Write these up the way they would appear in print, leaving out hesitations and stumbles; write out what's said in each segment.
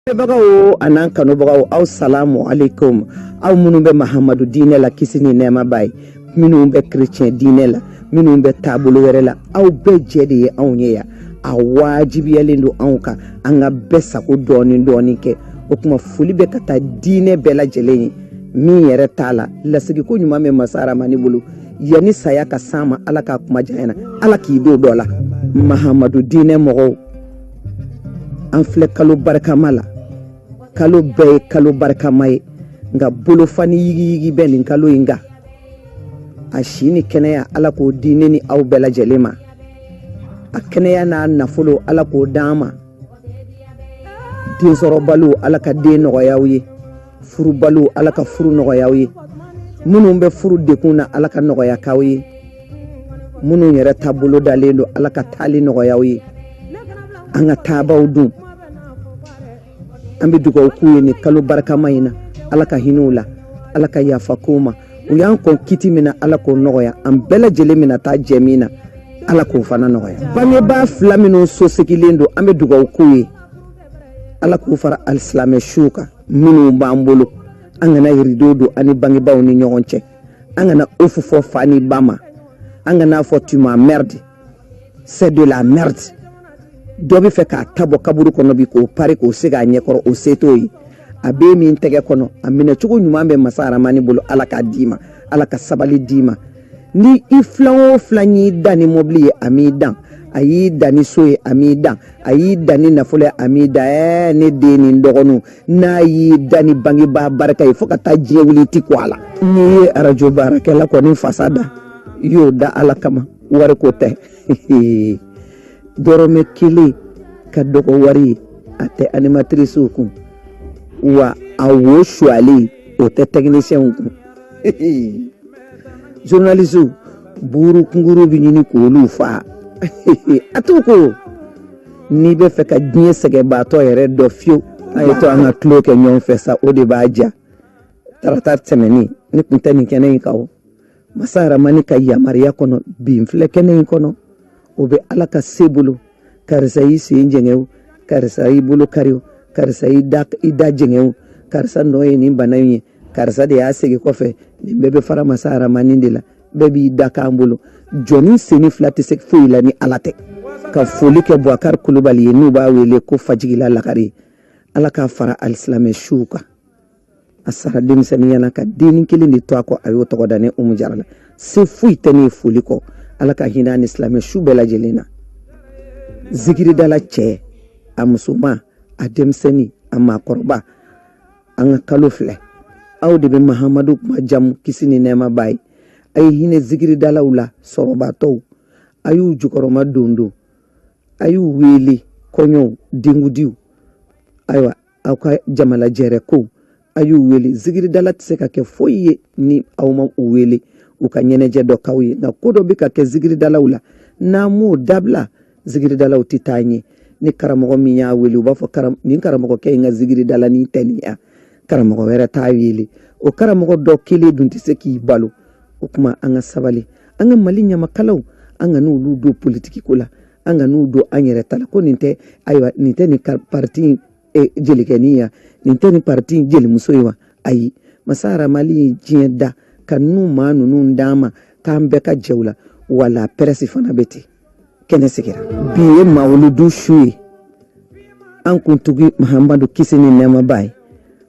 Bagawo anan kanu bagawo aw salamu alaikum aw minnu bɛ Mahamadu diinɛ la kisi ni nɛɛma b'a ye minnu bɛ chrétien diinɛ la minnu bɛ taabolo wɛrɛ la aw bɛɛ jɛ de ye anw ye yan a wajibiyalen don anw kan an ka bɛɛ sago dɔɔni kɛ o kuma foli bɛ ka taa diinɛ bɛɛ lajɛlen ye min yɛrɛ t'a la lasigiko ɲuman bɛ Masa Rahamani bolo yanni saya ka s'an ma Ala k'a kuma janyana Ala k'i don dɔ la Mahamadu diinɛ mɔgɔw an filɛ kalo barikama la kalo bɛɛ ye kalo barikama ye nka bolofani yigi bɛ nin kalo in kan a si ni kɛnɛya Ala k'o di ne ni aw bɛɛ lajɛlen ma a kɛnɛya n'a nafolo Ala k'o d'an ma densɔrɔbalo Ala ka den nɔgɔya aw ye furubalo Ala ka furu nɔgɔya aw ye minnu bɛ furu dekun na Ala ka nɔgɔya k'aw ye minnu yɛrɛ taabolo dalen don Ala ka taali nɔgɔya aw ye an ka taabaw dun an bɛ dugawu k'u ye ni kalo barikama in na Ala ka hinɛ u la Ala ka yafa k'u ma u y'an kɔn kiti min na Ala k'o nɔgɔya an bɛɛ lajɛlen min na taa jɛ min na Ala k'o fana nɔgɔya bangebaa fila minnu sosegilen don an bɛ dugawu k'u ye Ala k'u fara alisilamɛ suw kan minnu b'an bolo an kana rideau don ani bangebaaw ni ɲɔgɔn cɛ an kana ofu fɔ fa ni ba ma an kana fɔ tu m'as merde c'est de la merde dɔ bɛ fɛ k'a tabɔ kaburu kɔnɔ bi k'o pari k'o se k'a ɲɛkɔrɔ o se t'o ye a bɛ min tɛgɛ kɔnɔ a minɛcogo ɲuman bɛ Masa Rahamani bolo Ala k'a d'i ma Ala ka sabali d'i ma ni i filan o filan y'i dan ni mobili ye a m'i dan a y'i dan ni so ye a m'i dan a y'i dan ni nafolo ye a m'i dan ne den ni dɔgɔninw n'a y'i dan ni bangebaa barika ye fo ka taa diɲɛ wuli i ti ko a la n'i ye arajo baarakɛla kɔni fasa da i y'o da Ala kama wari ko tɛ dɔrɔmɛ kelen ka dɔgɔ wari ye a tɛ animatrice kun wa a wo sualen o tɛ technicien kun journaliste buru kunguru bɛ ɲini k'olu fa a t'u ko n'i bɛ fɛ ka diɲɛ sɛgɛnbaatɔ yɛrɛ dɔ fiyewu a ye to an ka tulo kɛ ɲɔgɔn fɛ sa o de b'a diya tarata tɛmɛnen ne tun tɛ nin kɛnɛ in kan o Masa Rahamani ka yamaruya kɔnɔ bi n filɛ kɛnɛ in kɔnɔ o bɛ Ala ka se bolo karisa y'i sen jɛngɛ o karisa y'i bolo kari o karisa y'i da jɛngɛ o karisa nɔ ye nin bana in ye karisa de y'a segin kɔfɛ nin bɛɛ bɛ fara Masa Rahamani de la bɛɛ b'i da k'an bolo jɔnni sen fila tɛ se foyi la ni Ala tɛ ka foli kɛ Bubakari Kulubali ye n'u b'a wele ko Fajigila Lakari Ala k'a fara alisilamɛ suw kan a sara denmisɛnninya la ka denni kelen de to a kɔ a y'o tɔgɔ da ne Umu Jara la se foyi tɛ ne ye foli kɔ Ala ka hinɛ ani silamɛ su bɛɛ lajɛlen na zikiridala cɛ a musoman a denmisɛnnin a maakɔrɔba an ka kalo filɛ aw de bɛ Mahamadu kuma jamu kisi ni nɛɛma b'a ye a ye hinɛ zikiridalaw la sɔrɔbatɔw a y'u jukɔrɔma don a y'u wele kɔɲɔw denkudiw ayiwa aw ka jamalajɛrɛ ko a y'u wele zikiridala tɛ se ka kɛ foyi ye ni aw ma u wele u ka ɲɛnajɛ dɔ k'aw ye nka ko dɔ bɛ ka kɛ zikiridalaw la n'an m'o dabila zikiridalaw tɛ taa ɲɛ ni karamɔgɔ min y'a wele u b'a fɔ nin karamɔgɔkɛ in ka zikiridala ni tɛ nin ya karamɔgɔ wɛrɛ t'a wele o karamɔgɔ dɔ kelen dun tɛ se k'i balo o kuma an ka sabali an ka Mali ɲamakalaw an ka n'olu don politiki ko la an ka n'u don an yɛrɛ ta la ko nin tɛ ayiwa nin tɛ nin parti jelikɛnin ya nin tɛ nin parti jelimuso ye wa ayi Masa Rahamani ye diɲɛ da ka ninnu maa ninnu d'an ma k'an bɛɛ ka jɛ u la wala presse fana bɛ ten kɛnɛ sigira bi ye mawuludu su ye an kuntigi Mahamadu kisi ni nɛɛma b'a ye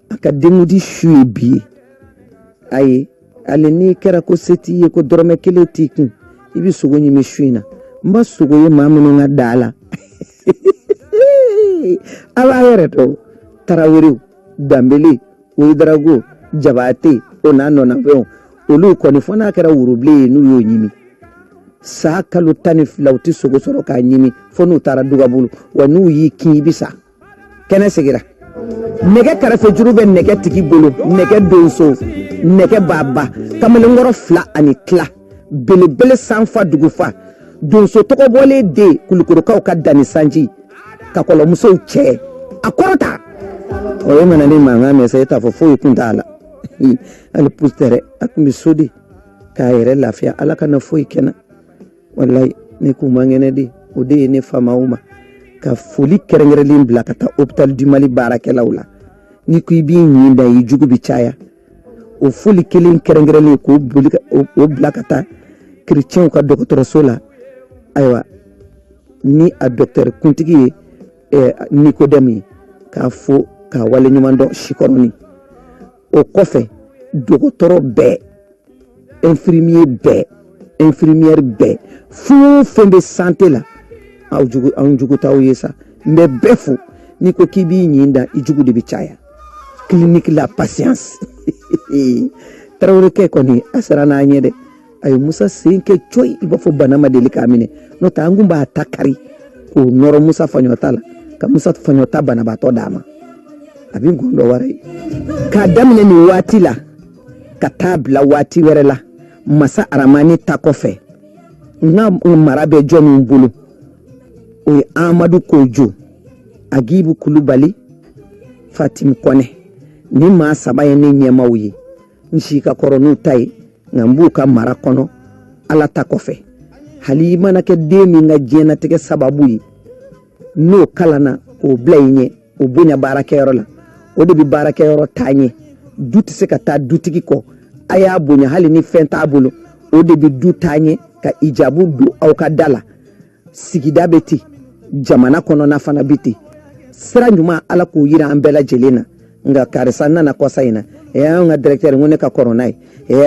a ka denkudi su ye bi ye ayi ale n'i kɛra ko se t'i ye ko dɔrɔmɛ kelen t'i kun i bɛ sogo ɲimi su in na n ba sogo ye maa minnu ka da la a b'a yɛrɛ dɔn Tarawelew Danbele Ouédraogo Jabate o n'a nɔnafɛnw olu kɔni fɔ n'a kɛra worobilen ye n'u y'o ɲimi saa kalo 12 u tɛ sogo sɔrɔ k'a ɲimi fɔ n'u taara dugabolo wa n'u y'i kin i bɛ sa kɛnɛ sigira nɛgɛ kɛrɛfɛ juru bɛ nɛgɛ tigi bolo nɛgɛ donso nɛgɛ baba kamalenkɔrɔ 2 ani tila belebele sanfa dugufa donso tɔgɔ bɔlen de kulukorokaw ka danni sanji ka kɔlɔmusow cɛ a kɔrɔta o ye mana ni mankan mɛn sa e t'a fɔ foyi kun t'a la hali pusitɛrɛ a tun bɛ so de k'a yɛrɛ lafiya Ala kana foyi kɛnɛ wallahi ne k'u man kɛnɛ de o de ye ne fama o ma ka foli kɛrɛnkɛrɛnlen bila ka taa hôpital du Mali baarakɛlaw la ni ko i b'i ɲin da i jugu bi caya o foli kelen kɛrɛnkɛrɛnlen k'o boli o bila ka taa chrétienw ka dɔgɔtɔrɔso la ayiwa ni a docteur kuntigi ye Nicodème k'a fo k'a wale ɲuman dɔn sikɔrɔni o kɔfɛ dɔgɔtɔrɔ bɛɛ infirmier bɛɛ infirmière bɛɛ fɛn bɛ santé la anw jugu t'aw ye sa mais bɛɛ fo n'i ko k'i b'i ɲin da i jugu de bi caya clinique la patience Tarawelekɛ kɔni a sera n'a ɲɛ dɛ a ye Musa sen kɛ coyi i b'a fɔ bana ma deli k'a minɛ n'o tɛ an kun b'a ta kari k'o nɔrɔ Musa Faɲɔta la ka Musa Faɲɔta banabaatɔ d'a ma a bɛ gɔndɔ wɛrɛ ye k'a daminɛ nin waati la ka taa bila waati wɛrɛ la Masa Aramani ta kɔfɛ n ka mara bɛ jɔn min bolo o ye Amadu Kojo Agibu Kulubali Fatim Kɔnɛ ni maa saba ye ne ɲɛmaw ye n si ka kɔrɔ n'u ta ye nka n b'u ka mara kɔnɔ Ala ta kɔfɛ hali i mana kɛ den min ka diɲɛnatigɛ sababu ye n'o kalanna k'o bila i ɲɛ o bonya baarakɛyɔrɔ la o de bɛ baarakɛyɔrɔ taa ɲɛ du tɛ se ka taa dutigi kɔ a y'a bonya hali ni fɛn t'a bolo o de bɛ du taa ɲɛ ka ijabu don aw ka da la sigida bɛ ten jamana kɔnɔna fana bɛ ten sira ɲuman Ala k'o yira an bɛɛ lajɛlen na nka karisa nana kɔsa in na an ka directeur n ko ne ka kɔrɔ n'a ye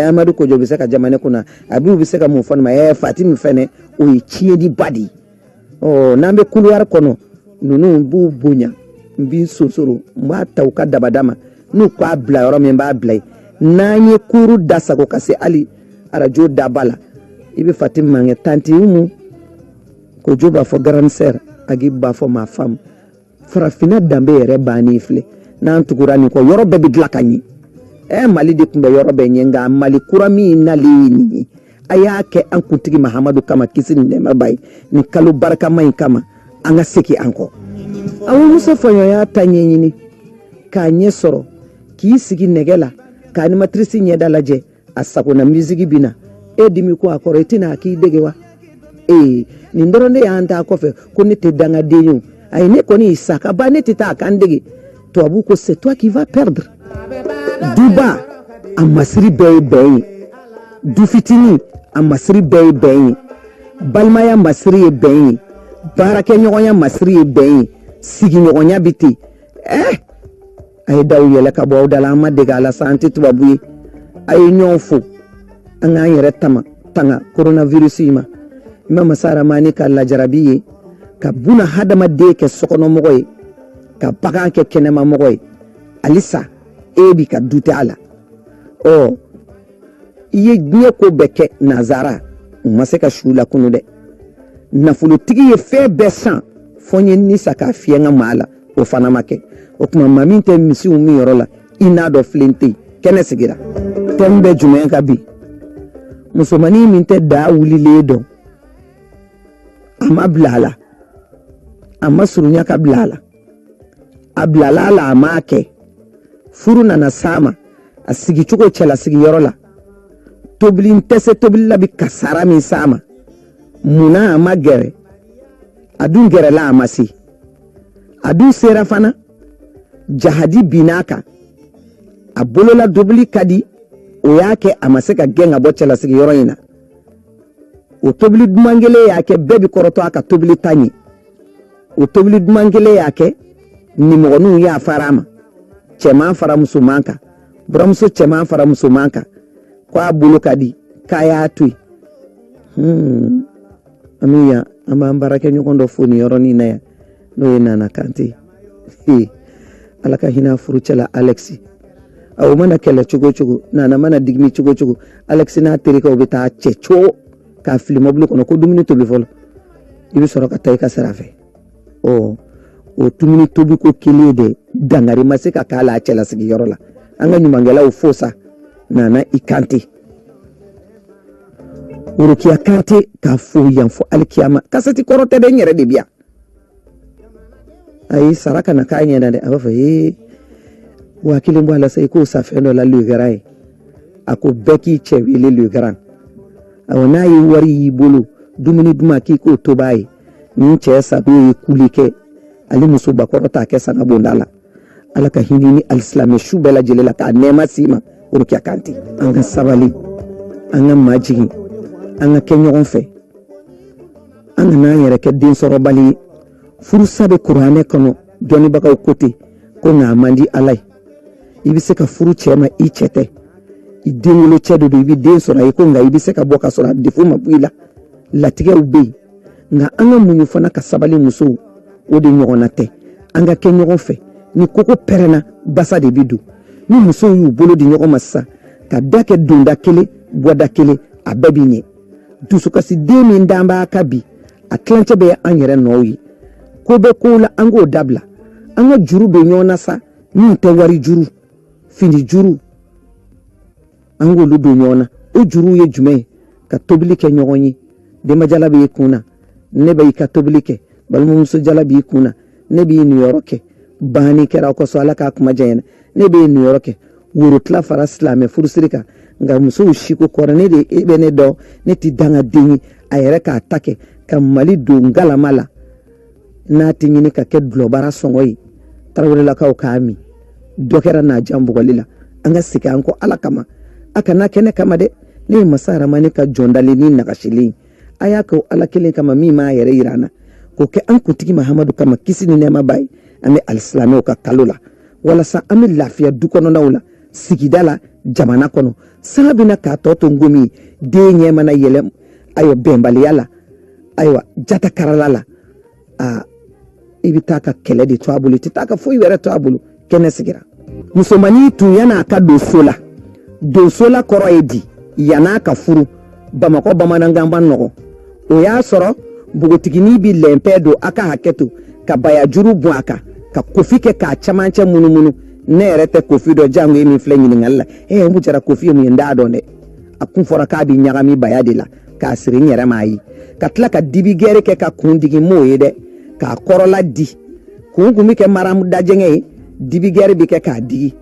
Amadu Kojo bɛ se ka jamana kunna Abibu bɛ se ka mun fɔ ne ma Fatimi fɛnɛ o ye tiɲɛniba de ye n'an bɛ couloir kɔnɔ ninnu b'u bonya n b'i sonsoro n b'a ta u ka dabada ma n'u k'a bila yɔrɔ min n b'a bila yen n'an ye kuru da sago ka se hali arajo daba la i bɛ Fatimi mankɛ tanti Umu Kojo b'a fɔ grande sœur Agibu b'a fɔ ma femme farafinna danbe yɛrɛ bannen filɛ n'an tugura nin kɔ yɔrɔ bɛɛ bɛ dilan ka ɲɛ Mali de tun bɛ yɔrɔ bɛɛ ɲɛ nka Mali kura min nalen ye nin ye a y'a kɛ an kuntigi Mahamadu kama kisi ni nɛɛma b'a ye nin kalo barikama in kama an ka segin an kɔ awɔ Musa Faɲɔ y'a ta ɲɛɲini k'a ɲɛ sɔrɔ k'i sigi nɛgɛ la ka animatrice ɲɛda lajɛ a sagona musique bi na dimi ko a kɔrɔ i tɛna a k'i dege wa nin dɔrɔn de y'an ta kɔfɛ ko ne tɛ dangaden ye ayi ne kɔni y'i sa ka ban ne tɛ taa a kan dege tubabu ko c'est toi qui vas perdre duba a masiri bɛɛ ye bɛn ye du fitini a masiri bɛɛ ye bɛn ye balimaya masiri ye bɛn ye baarakɛɲɔgɔnya masiri ye bɛn ye sigiɲɔgɔnya bi ten a ye daw yɛlɛ ka bɔ aw da la an ma dege a la sa an tɛ tubabu ye a ye ɲɔgɔn fo an k'an yɛrɛ tanga coronavirus in ma i ma Masa Aramani ka lajarabi ye ka buna hadamaden kɛ sokɔnɔmɔgɔ ye ka bagan kɛ kɛnɛmamɔgɔ ye halisa bi ka dute a la i ye diɲɛ ko bɛɛ kɛ nazara u ma se ka su la kunu dɛ nafolotigi ye fɛn bɛɛ san fɔ n ye nisa k'a fiyɛ n ka maa la o fana ma kɛ o tuma maa min tɛ misiw min yɔrɔ la i n'a dɔ filen tɛ yen kɛnɛ sigira thème bɛ jumɛn ka bi musomanin min tɛ daa wulilen dɔn a ma bila a la a ma surunya ka bila a la a bilala a la a m'a kɛ furu nana s'a ma a sigicogo cɛla sigiyɔrɔ la tobili n tɛ se tobili la bi kasara min s'a ma munna a ma gɛrɛ a dun gɛrɛla a ma se a dun sera fana jahadi bin'a kan a bolola tobili ka di o y'a kɛ a ma se ka gɛn ka bɔ cɛla sigiyɔrɔ in na o tobili duman kelen y'a kɛ bɛɛ bi kɔrɔtɔ a ka tobili ta ɲɛ o tobili duman kelen y'a kɛ nimɔgɔninw y'a fara a ma cɛman fara musoman kan buramuso cɛman fara musoman kan k'a bolo ka di k'a y'a to yen an b'an baarakɛɲɔgɔn dɔ fo nin yɔrɔnin na yan n'o ye Nana Kante Ala ka hinɛ furucɛla Alex o mana kɛlɛ cogo cogo Nana mana digimi cogo cogo Alex n'a terikɛw bɛ taa cɛ cogo k'a fili mobili kɔnɔ ko dumuni tobi fɔlɔ i bɛ sɔrɔ ka taa i ka sira fɛ o dumuni tobi ko kelen de dangari ma se ka k'a la a cɛla sigiyɔrɔ la an ka ɲumankɛlaw fo sa Nana i Kante Worokiya Kante k'a fo yan fo alikiyama kasɛti kɔrɔ tɛ dɛ n yɛrɛ de bi yan ayi sara kana k'a ɲɛna dɛ a b'a fɔ wa kelen bɔ a la sa i k'o sa fɛn dɔ la lugara ye a ko bɛɛ k'i cɛ wele lugara awɔ n'a ye wari y'i bolo dumuni duman k'i k'o tobi a ye nin cɛ sago ye kuli kɛ ali muso bakɔrɔ ta kɛ sanga bonda la ala ka hinɛ ni alisilame su bɛɛ lajɛlen la k'a nɛɛma s'i ma o de kɛ kan ten an ka sabali an ka majigin an ka kɛ ɲɔgɔn fɛ an ka n'an yɛrɛ kɛ den sɔrɔbali ye furusa bɛ kuranɛ kɔnɔ dɔnnibagaw ko ten ko nka a man di ala ye i bɛ se ka furu cɛ ma i cɛ tɛ i den wolo cɛ de don i bɛ den sɔrɔ a ye ko nka i bɛ se ka bɔ ka sɔrɔ a defo ma bɔ i la latigɛw bɛ yen nka an ka muɲu fana ka sabali musow o de ɲɔgɔnna tɛ an ka kɛ ɲɔgɔn fɛ ni koko pɛrɛnna basa de bɛ don ni musow y'u bolo di ɲɔgɔn ma sisan ka da kɛ donda kelen bɔda kelen a bɛɛ bɛ ɲɛ dusukasi den min dan b'a ka bi a tilancɛ bɛ an yɛrɛ nɔw ye ko bɛ kow la an k'o dabila an ka juru bɛ ɲɔgɔn na sa min tɛ wari juru fini juru an k'olu don ɲɔgɔn na o juruw ye jumɛn ye ka tobili kɛ ɲɔgɔn ye denbajala b'i kun na ne bɛ i ka tobili kɛ balimamuso jala b'i kun na ne b'i niyɔrɔ kɛ banni kɛra o kɔsɔn ala k'a kuma janyana ne b'i niyɔrɔ kɛ worotila fara silamɛ furusiri kan nka musow siko kɔrɔ ne de e bɛ ne dɔn ne tɛ danga den ye a yɛrɛ k'a ta kɛ ka mali don galama la n'a tɛ ɲini ka kɛ dulɔbara sɔngɔ ye tarawelelakaw k'a min dɔ kɛra n'a jan bugɔli la an ka segin an kɔ ala kama a kana kɛ ne kama dɛ ne ye masa aramani ka jɔndalen ni nagasilen a y'a kɛ ala kelen kama min m'a yɛrɛ yira an na k'o kɛ an kuntigi mahamadu kama kisi ni nɛɛma b'a ye an bɛ alisilamɛw ka kalo la walasa an bɛ lafiya du kɔnɔnaw la sigida la jamana kɔnɔ sanga bɛna k'a tɔ to ngomi ye den ɲɛ mana yɛlɛ ayiwa bɛnbaliya la ayiwa jata karala la i bɛ taa ka kɛlɛ de to a bolo i tɛ taa ka foyi wɛrɛ to a bolo kɛnɛ sigira musomanin tun yan'a ka don so la kɔrɔ ye di yan'a ka furu bamakɔ bamanankan ba nɔgɔ o y'a sɔrɔ npogotiginin bɛ lɛnpɛ don a ka hakɛ to ka bayajuru bɔn a kan ka kofi kɛ k'a camancɛ munumunu ne yɛrɛ tɛ kofi dɔ jango ye min filɛ ɲininkali la mun jara kofi ye mun ye n t'a dɔn dɛ a kun fɔra k'a bɛ ɲagami baya de la k'a siri n yɛrɛ m'a ye ka tila ka dibi gɛrɛ kɛ ka kun digi m'o ye dɛ k'a kɔrɔla di kun bɛ kɛ maramu dajɛngɛ ye dibi gɛrɛ bɛ kɛ k'a digi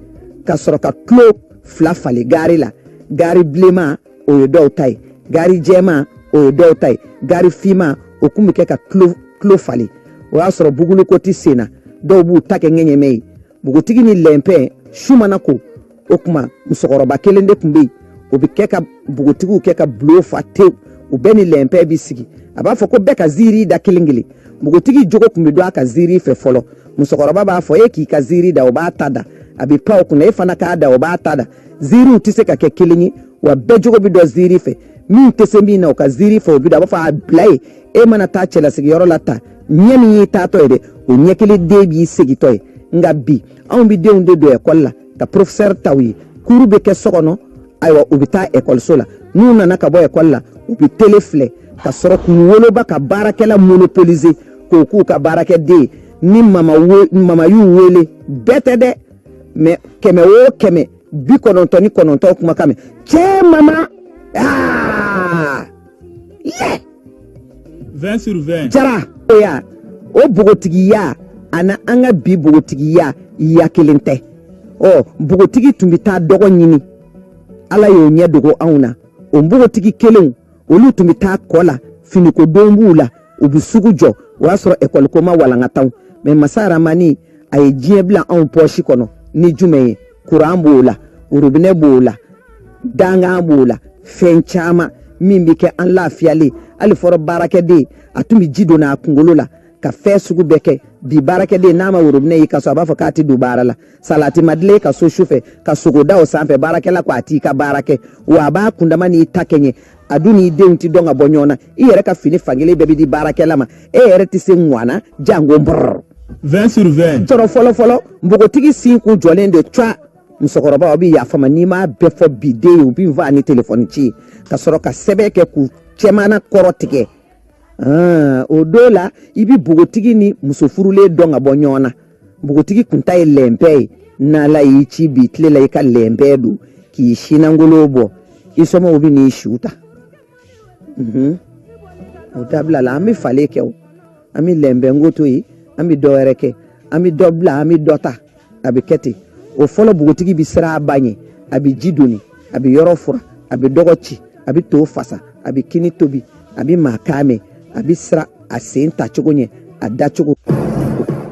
ka sɔrɔ ka tulo fila falen gari la gari bilenman o ye dɔw ta ye gari jɛman o ye dɔw ta ye gari finman o kun bɛ kɛ ka tulo falen o y'a sɔrɔ buguluko tɛ sen na dɔw b'u ta kɛ ŋɛɲɛmɛ ye bugutigi ni lɛnpɛ su mana ko o tuma musokɔrɔba kelen de tun bɛ yen o bɛ kɛ ka bugutigiw kɛ ka bulon fa tewu u bɛɛ ni lɛnpɛ bɛ sigi a b'a fɔ ko bɛɛ ka ziiri da kelen kelen bugutigi jogo tun bɛ don a ka ziiri fɛ fɔlɔ musokɔrɔba b'a fɔ e k'i ka ziiri da o b'a ta da a bɛ pan o kunna e fana k'a da o b'a ta da ziiriw tɛ se ka kɛ kelen ye wa bɛɛ jogo bɛ dɔn ziiri fɛ min tɛ se min na o ka ziiri fɛ o bɛ da a b'a fɔ a bila ye e mana taa cɛlasigiyɔrɔ la ta ɲɛ min y'i taatɔ ye dɛ o ɲɛ kelen den b'i segitɔ ye nka bi anw bɛ denw de don ekɔli la ka professeur taw ye kuru bɛ kɛ so kɔnɔ ayiwa u bɛ taa ekɔliso la n'u nana ka bɔ ekɔli la u bɛ tele filɛ ka sɔrɔ k'u woloba ka baarakɛla monopoliser k'o k'u ka baarakɛden ni mama y'u wele bɛɛ tɛ dɛ mais 100 o 100 99 kuma kan mɛn cɛ mama 20 sur 20 jara oya o bogotigiya ana an ka bi bogotigiya ya kelen tɛ bogotigi tun bɛ taa dɔgɔ ɲini ala y'o ɲɛ dogo anw na o bogotigi kelenw olu tun bɛ taa kɔ la finiko don b'u la u bɛ sugu jɔ o y'a sɔrɔ ekɔliko ma walankataw mais masa aramani a ye diɲɛ bila anw pɔsi kɔnɔ ni jumɛn ye kuran b'o la robinet b'o la dangan b'o la fɛn caman min bɛ kɛ an lafiyalen hali fɔra baarakɛden a tun bɛ ji don a kunkolo la ka fɛn sugu bɛɛ kɛ bi baarakɛden n'a ma robinet ye ka sɔrɔ a b'a fɔ k'a tɛ don baara la salati ma dilan ka so sufɛ ka sogo da o sanfɛ baarakɛla ko a t'i ka baara kɛ wa a b'a kundama n'i ta kɛɲɛ a dun n'i denw tɛ dɔn ka bɔ ɲɔgɔn na i yɛrɛ ka fini fankelen bɛɛ bɛ di baarakɛla ma e yɛrɛ tɛ se ŋwana jango brrr 20 sur 20 sɔrɔ fɔlɔ npogotigi sin kun jɔlen de twa musokɔrɔbaw bɛ yafa ma n'i m'a bɛɛ fɔ bi den ye u b'i fa ni telefɔni ci ka sɔrɔ ka sɛbɛn kɛ k'u cɛmana kɔrɔ tigɛ o don la i bɛ npogotigi ni muso furulen dɔn ka bɔ ɲɔgɔn na npogotigi kun ta ye lɛnpɛ ye n'ala y'i ci bi tile la i ka lɛnpɛ don k'i sinangolo bɔ i somɔgɔw bɛ n'i siw ta o dabila la an bɛ falen kɛ o an bɛ lɛnpɛnko to yen an bɛ dɔ wɛrɛ kɛ an bɛ dɔ bila an bɛ dɔ ta a bɛ kɛ ten o fɔlɔ npogotigi bɛ siran a ba ɲɛ a bɛ ji doni a bɛ yɔrɔ fura a bɛ dɔgɔ ci a bɛ to fasa a bɛ kini tobi a bɛ maa kan mɛn a bɛ siran a sen ta cogo ɲɛ a da cogo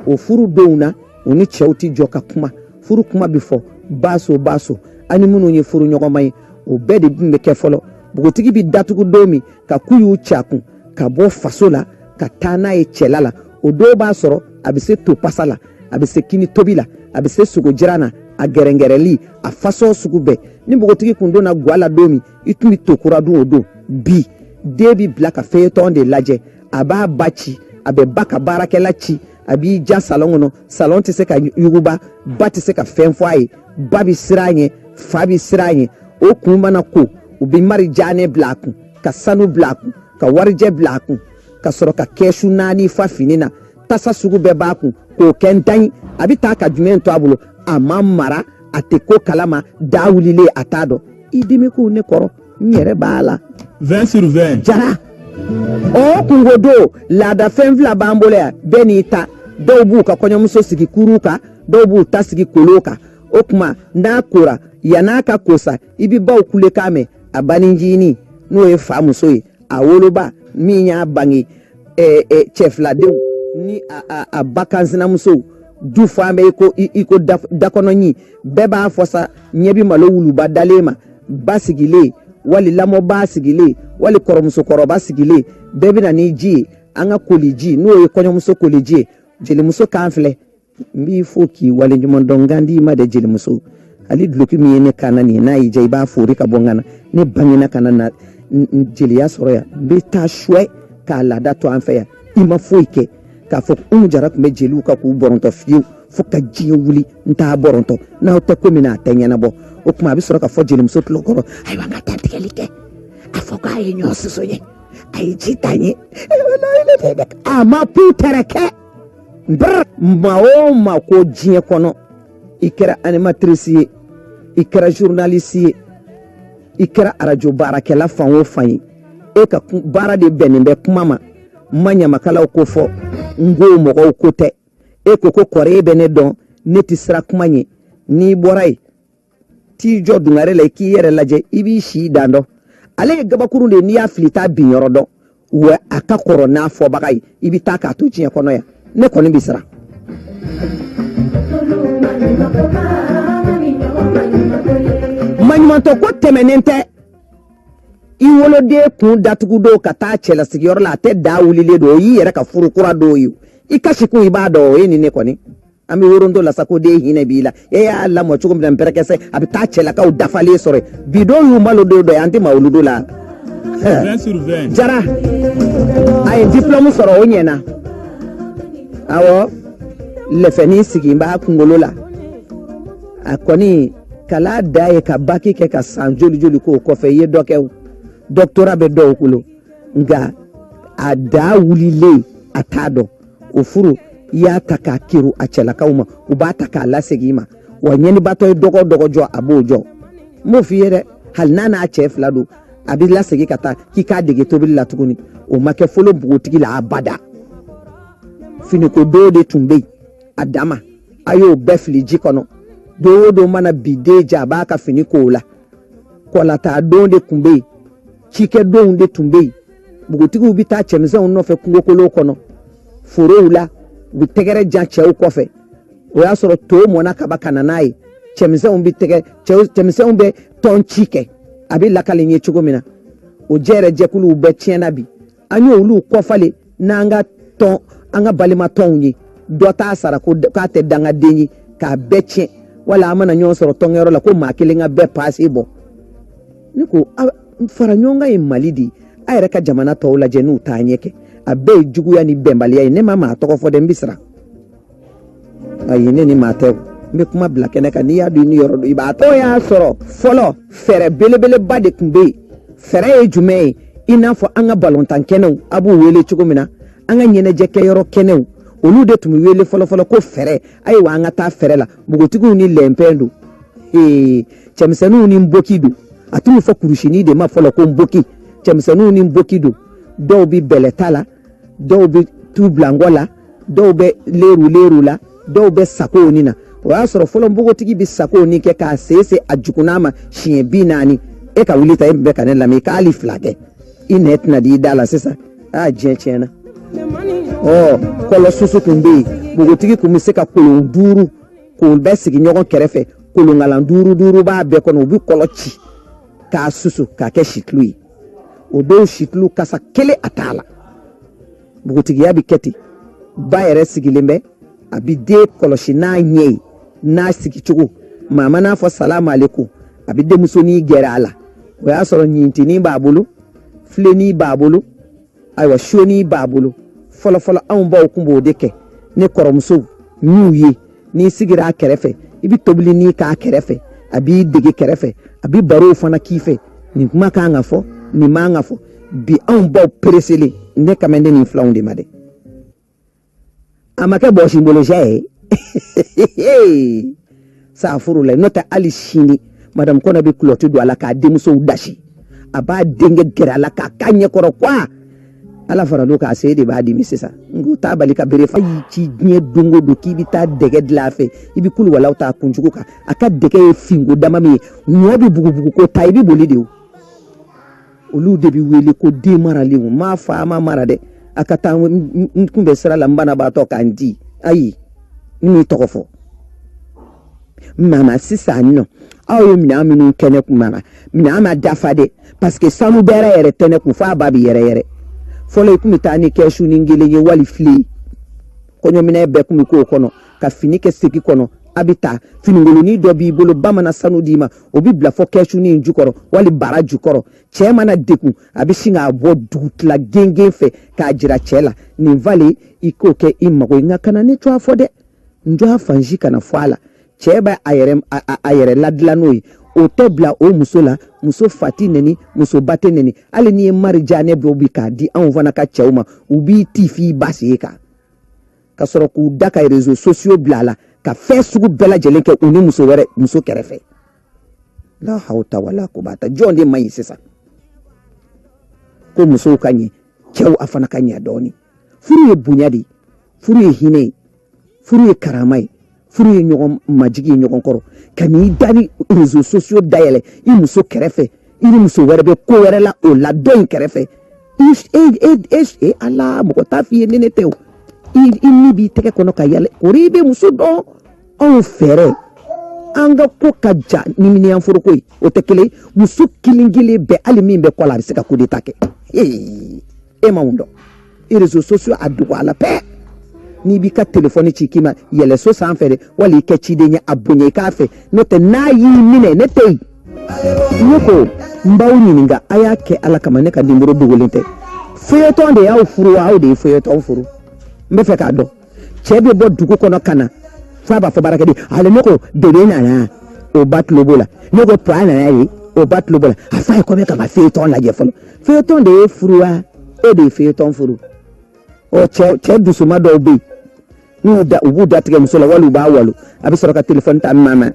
o furu downa oni chewti joka kuma furu kuma before baso ani munu ye furu nyogomay o bedi bimbe ke folo bugotigi bi datugu domi ka kuyu chakun ka bo fasola ka tana e chelala o do ba soro abise to pasala abise kini tobila abise sugo jirana a gerengereli a faso sugube ni bugotigi kundo na gwala domi itumi tokura du odo bi debi blaka feyeton de laje aba bachi abe baka barakela chi abi ja salon no salon te se ka yuguba bati se ka fenfoye babi siranye fabi siranye o kumba na ko ubi mari jane blaku ka sanu blaku ka warje blaku ka soro ka keshu nani fa finina tasa sugu be baku ko kentan abi ta ka jumento abulo amamara ateko kalama dawulile atado idimi ko ne koro nyere bala 20/20 jara o kungodo la da fenvla bambole benita dobu ka konyomuso sigi kuruka dobu tasigi koloka okuma ndakura yanaka kosa ibi ba okule kame abaninjini no e famuso awoloba minya bangi chef la de ni a bakanzina muso du fame iko dakononyi beba fosa nyebi malo wulu badalema basigile wali lamo basigile wali koromuso koroba sigile bebi na ni ji anga koliji no e konyomuso koliji jeli muso kanfle mbi foki wali njumondongandi ma de jeli muso ali dloki mi ne kanani na ije ba fori ka bongana ne bangina kanana jeli ya soro ya be ta shwe ka la da to anfe ya ima foike ka fo jarak me jelu ka ku boronto fiu fo ka jiye wuli nta boronto na to ko mina tanya na bo o kuma bi soro ka fo jeli muso tlo koro ay wanga tantikelike afoka ay nyoso soye ay jitanye ama putereke brr ma ko jiye kono ikera animatrice ikera journaliste ikera radio barakela fanwo fanyi e ka bara de benimbe kumama manya makala ko fo ngo mo ko te e ko kore bene don neti sra kumanye ni boray ti jodu ngare le ki yere laje ibi shi dando ale gabakuru de ni aflita binyoro do we aka corona fo bagay ibi taka to jiye kono ya ne kono bisra Manimanto ko temenente iwolo de kun datugu do kata chela sigior la te dawulile do yi yere ka furu kura do yu ikashiku ibado eni ne koni ami worondo la sako de hine bila ya Allah mo chukum dan perekese abita chela ka udafale sore bido yu malo do anti mauludo la 20/20 jara ay diplôme soro onyena awo le feni sigimba kungolola akoni kala daye ka baki ke ka sanjoli ko fe ye doctorat be do kulo nga ada wulile atado ofuru ya taka kiru achela kauma ubata ka la segima wanyeni bato dogo jo abojo mo fiere hal nana chef ladu abila segi kata kika dege to billa tukuni o make folo bugotigi la abada fini ko do de tumbe adama ayo befli jikono do mana bideja baka fini kola kola ta donde kumbe chike donde tumbe bugotigi ubita chemza onno fe kungo kolo kono foroula bitegere janche o kofe o ya soro to mona kabaka nanai chemza umbi tege chemza umbe ton chike abi lakale nye chugomina o jere jekulu ube tiena bi anyo ulu kofale nanga ton anga balima tonyi dota sara ko ka te danga denyi ka beche wala amana nyon soro tongero la ko makilinga be pasibo niko fara nyonga e malidi ayre ka jamana to la jenu tanyeke abe jugu ya ni bembali ya ne mama to ko fo mbisra ayine ni matew me kuma blakene ka ni ya du ni yoro iba to ya soro folo fere belebele bade kumbe fere e jume ina fo anga balontan kenew abu wele chugumina anga nyene jeke yoro kenew olu de tumi wele folo ko fere ay wa anga ta fere la bugotigu ni lempendo chemsenu ni mbokidu atumi fo kurushini de ma folo ko mboki chemsenu ni mbokidu do bi beletala do bi tublangola do be leru la do be sako nina wa soro folo mbogotigi bi sako ni ke ka sese ajukunama shie binani e ka wulita embe kanela me ka ali flage inet na di dala sesa a jenchena oh kolo susu kumbi bogotigi kun bɛ se ka kolon 5 k'o bɛɛ sigi ɲɔgɔn kɛrɛfɛ kolongalan 5 b'a bɛɛ kɔnɔ u bɛ kɔlɔ ci k'a susu k'a kɛ situlu ye o dɔw situlu kasa kelen a t'a la bogotigiya bɛ kɛ ten ba yɛrɛ sigilen bɛ a bɛ den kɔlɔsi n'a ɲɛ ye n'a sigi cogo maa ma n'a fɔ salamu aleykum a bɛ denmusonin gɛrɛ a la o y'a sɔrɔ ɲintinin b'a bolo filenin b'a bolo ayiwa soni b'a bolo fɔlɔfɔlɔ anw baw kun b'o de kɛ ne kɔrɔmusow n'u ye n'i sigira a kɛrɛfɛ i bɛ tobilinin k'a kɛrɛfɛ a b'i dege kɛrɛfɛ a bɛ barow fana k'i fɛ nin kuma kan ka fɔ nin man ka fɔ bi anw baw pereselen ne ka mɛn ne nin filanw de ma dɛ a ma kɛ bɔsi bolojɛ ye sa furu la n'o tɛ hali sini madame Kɔnɛ bɛ kulɔti don a la k'a denmusow dasi a b'a denkɛ gɛrɛ a la k'a k'a ɲɛkɔrɔ quoi ala fara l'o k'a se de b'a dimi sisan n t'a bali ka bere fa y'i ci diɲɛ don o don k'i bɛ taa dɛgɛ dilan a fɛ i bɛ kulu walaw ta kunjugu kan a ka dɛgɛ ye finko dama min ye ɲɔ bɛ bugubugu ko ta i bɛ boli de o olu de bɛ wele ko den maralenw m'a fa a ma mara dɛ a ka taa n kun bɛ sira la n banabaatɔ k'an di ayi n y'i tɔgɔ fɔ mama sisan nɔ aw ye minɛn minnu kɛ ne kun mama minɛn ma dafa dɛ parce que sanu bɛrɛ yɛrɛ tɛ ne kun f'a ba bɛ yɛrɛ yɛrɛ fɔlɔ i kun bɛ taa ni kɛsu ni kelen ye wali fili kɔɲɔminɛ bɛɛ kun bɛ k'o kɔnɔ ka fini kɛ segi kɔnɔ a bɛ taa finikoloni dɔ b'i bolo bamanan sanu d'i ma o bɛ bila fɔ kɛsu ni jukɔrɔ wali bara jukɔrɔ cɛ mana degun a bɛ sin k'a bɔ dugutila genge fɛ k'a jira cɛ la nin vale i k'o kɛ i mago ye nka kana ne to a fɔ dɛ n jɔ a fansi kana fɔ a la cɛ bɛ a yɛrɛ ladilan n'o ye o tɛ bila o muso la muso fa tɛ nɛni muso ba tɛ nɛni hali n'i ye marija ne bɛ bi k'a di anw fana ka cɛw ma u b'i ti f'i ba sen kan ka sɔrɔ k'u da ka réseaux sociaux bila a la ka fɛn sugu bɛɛ lajɛlen kɛ u ni muso kɛrɛfɛ la hawta wala quwwata jɔn de man ɲi sisan ko musow ka ɲɛ cɛw a fana ka ɲɛ dɔɔni furu ye bonya de ye furu ye hinɛ ye furu ye karama ye furu ye ɲɔgɔn majigi ye ɲɔgɔn kɔrɔ ka n'i da ni réseaux sociaux dayɛlɛ i muso kɛrɛfɛ i ni muso wɛrɛ bɛ ko wɛrɛ la o la dɔ in kɛrɛfɛ ala mɔgɔ t'a f'i ye ne tɛ o i ni b'i tɛgɛ kɔnɔ ka yɛlɛ o i bɛ muso dɔn anw fɛɛrɛ an ka ko ka ja ni miniyanforoko ye o tɛ kelen muso kelen kelen bɛɛ hali min bɛ kɔ la a bɛ se ka coup d'état kɛ e m'anw dɔn réseaux sociaux a dogo a la pɛɛ n'i b'i ka téléphone ci k'i ma yɛlɛ so sanfɛ dɛ wali i kɛ ciden ye a bonya i k'a fɛ n'o tɛ n'a y'i minɛ ne tɛ yen ne ko n b'aw ɲininka a y'a kɛ ala kama ne ka numéro dogolen tɛ feuilleton de y'aw furu wa aw de ye feuilleton furu n bɛ fɛ k'a dɔn cɛ bɛ bɔ dugu kɔnɔ ka na f'a b'a fɔ baarakɛden ale ne ko bebe nana o ba tulo b'o la ne ko pa nana ye o ba tulo b'o la a fa ye kɔmi ka ma feuilleton lajɛ fɔlɔ feuilleton de ye furu wa e de ye feuilleton furu ɔ cɛ dusuma dɔw bɛ yen u b'u da tigɛ muso la wali u b'a walo a bɛ sɔrɔ ka téléphone ta mama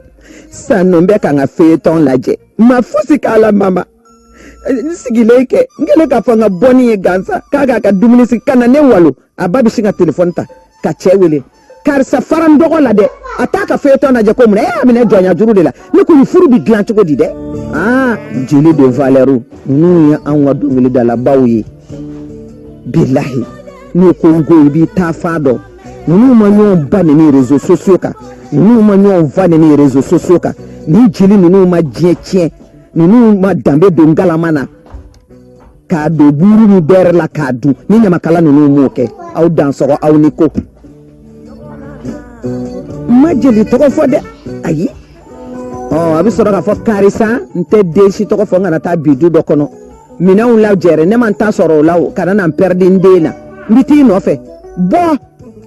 sisan nɔ n bɛ ka n ka feuilleton lajɛ ma fosi k'a la mama n sigilen kɛ n kɛlen k'a fɔ n ka bɔnni ye gansan k'a k'a ka dumuni sigi ka na ne walo a ba bɛ sin ka téléphone ta ka cɛ wele karisa fara n dɔgɔ la dɛ a t'a ka feuilleton lajɛ ko mun na e y'a minɛ jɔnya juru de la ne ko nin furu bɛ dilan cogo di dɛ jeli de valeur ninnu ye anw ka dɔnkilidalabaw ye bilahi n'u ko n ko i b'i taa fa dɔn ninnu ma ɲɔgɔn ba ni réseaux sociaux kan ninnu ma ɲɔgɔn va ni réseaux sociaux kan ni jeli ninnu ma diɲɛ tiɲɛ ninnu ma danbe don galama na k'a don buru ni bɛrɛ la k'a dun ni ɲamakala ninnu m'o kɛ aw dansɔgɔ aw ni ko ma jeli tɔgɔ fɔ dɛ ayi a bɛ sɔrɔ k'a fɔ karisa n tɛ den si tɔgɔ fɔ n kana taa bi du dɔ kɔnɔ minɛnw lajɛrɛ ne ma n ta sɔrɔ o la o kana na n pɛridi n den na n bɛ t'i nɔfɛ bɔ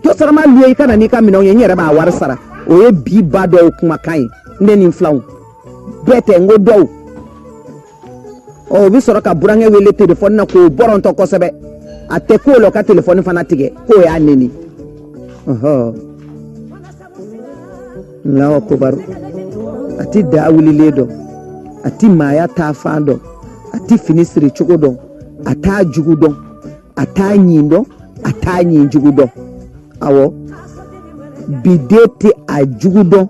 to sarama luye i ka na n'i ka minɛnw ye n yɛrɛ b'a wari sara o ye bi ba dɔw kumakan ye ne ni n filanw bɛɛ tɛ n ko dɔw o bɛ sɔrɔ ka burankɛ wele téléphone na k'o bɔrɔntɔ kosɛbɛ a tɛ k'o la o ka téléphone fana tigɛ k'o y'a neni Allahu akbar a ti da wulilen dɔn a ti maaya taa fan dɔn a ti fini siri cogo dɔn a t'a jugu dɔn a t'a ɲin dɔn a t'a ɲin jugu dɔn awɔ biden tɛ a jugu dɔn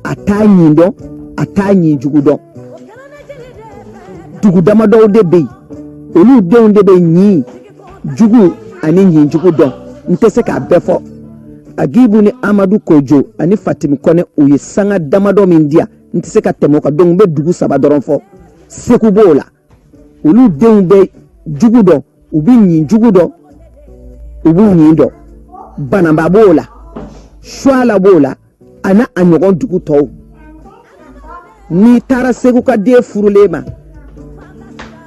a t'a ɲin dɔn a t'a ɲin jugu dɔn dugu damadɔw de bɛ yen olu denw de bɛ ɲin jugu ani ɲin jugu dɔn n tɛ se k'a bɛɛ fɔ Agibu ni Amadou Kojo ani Fatim Kone u ye sanga damadɔ min dia nti se ka tɛmɛ ka donc be dugu saba dɔrɔn fɔ Seku b'o la olu denw bɛ jugu dɔ u bi ɲin jugu dɔ u b'u ɲin dɔ Banamba b'o la Shuala b'o la ana a ɲɔgɔn dugu tɔw ni taara Seku ka den furulen ma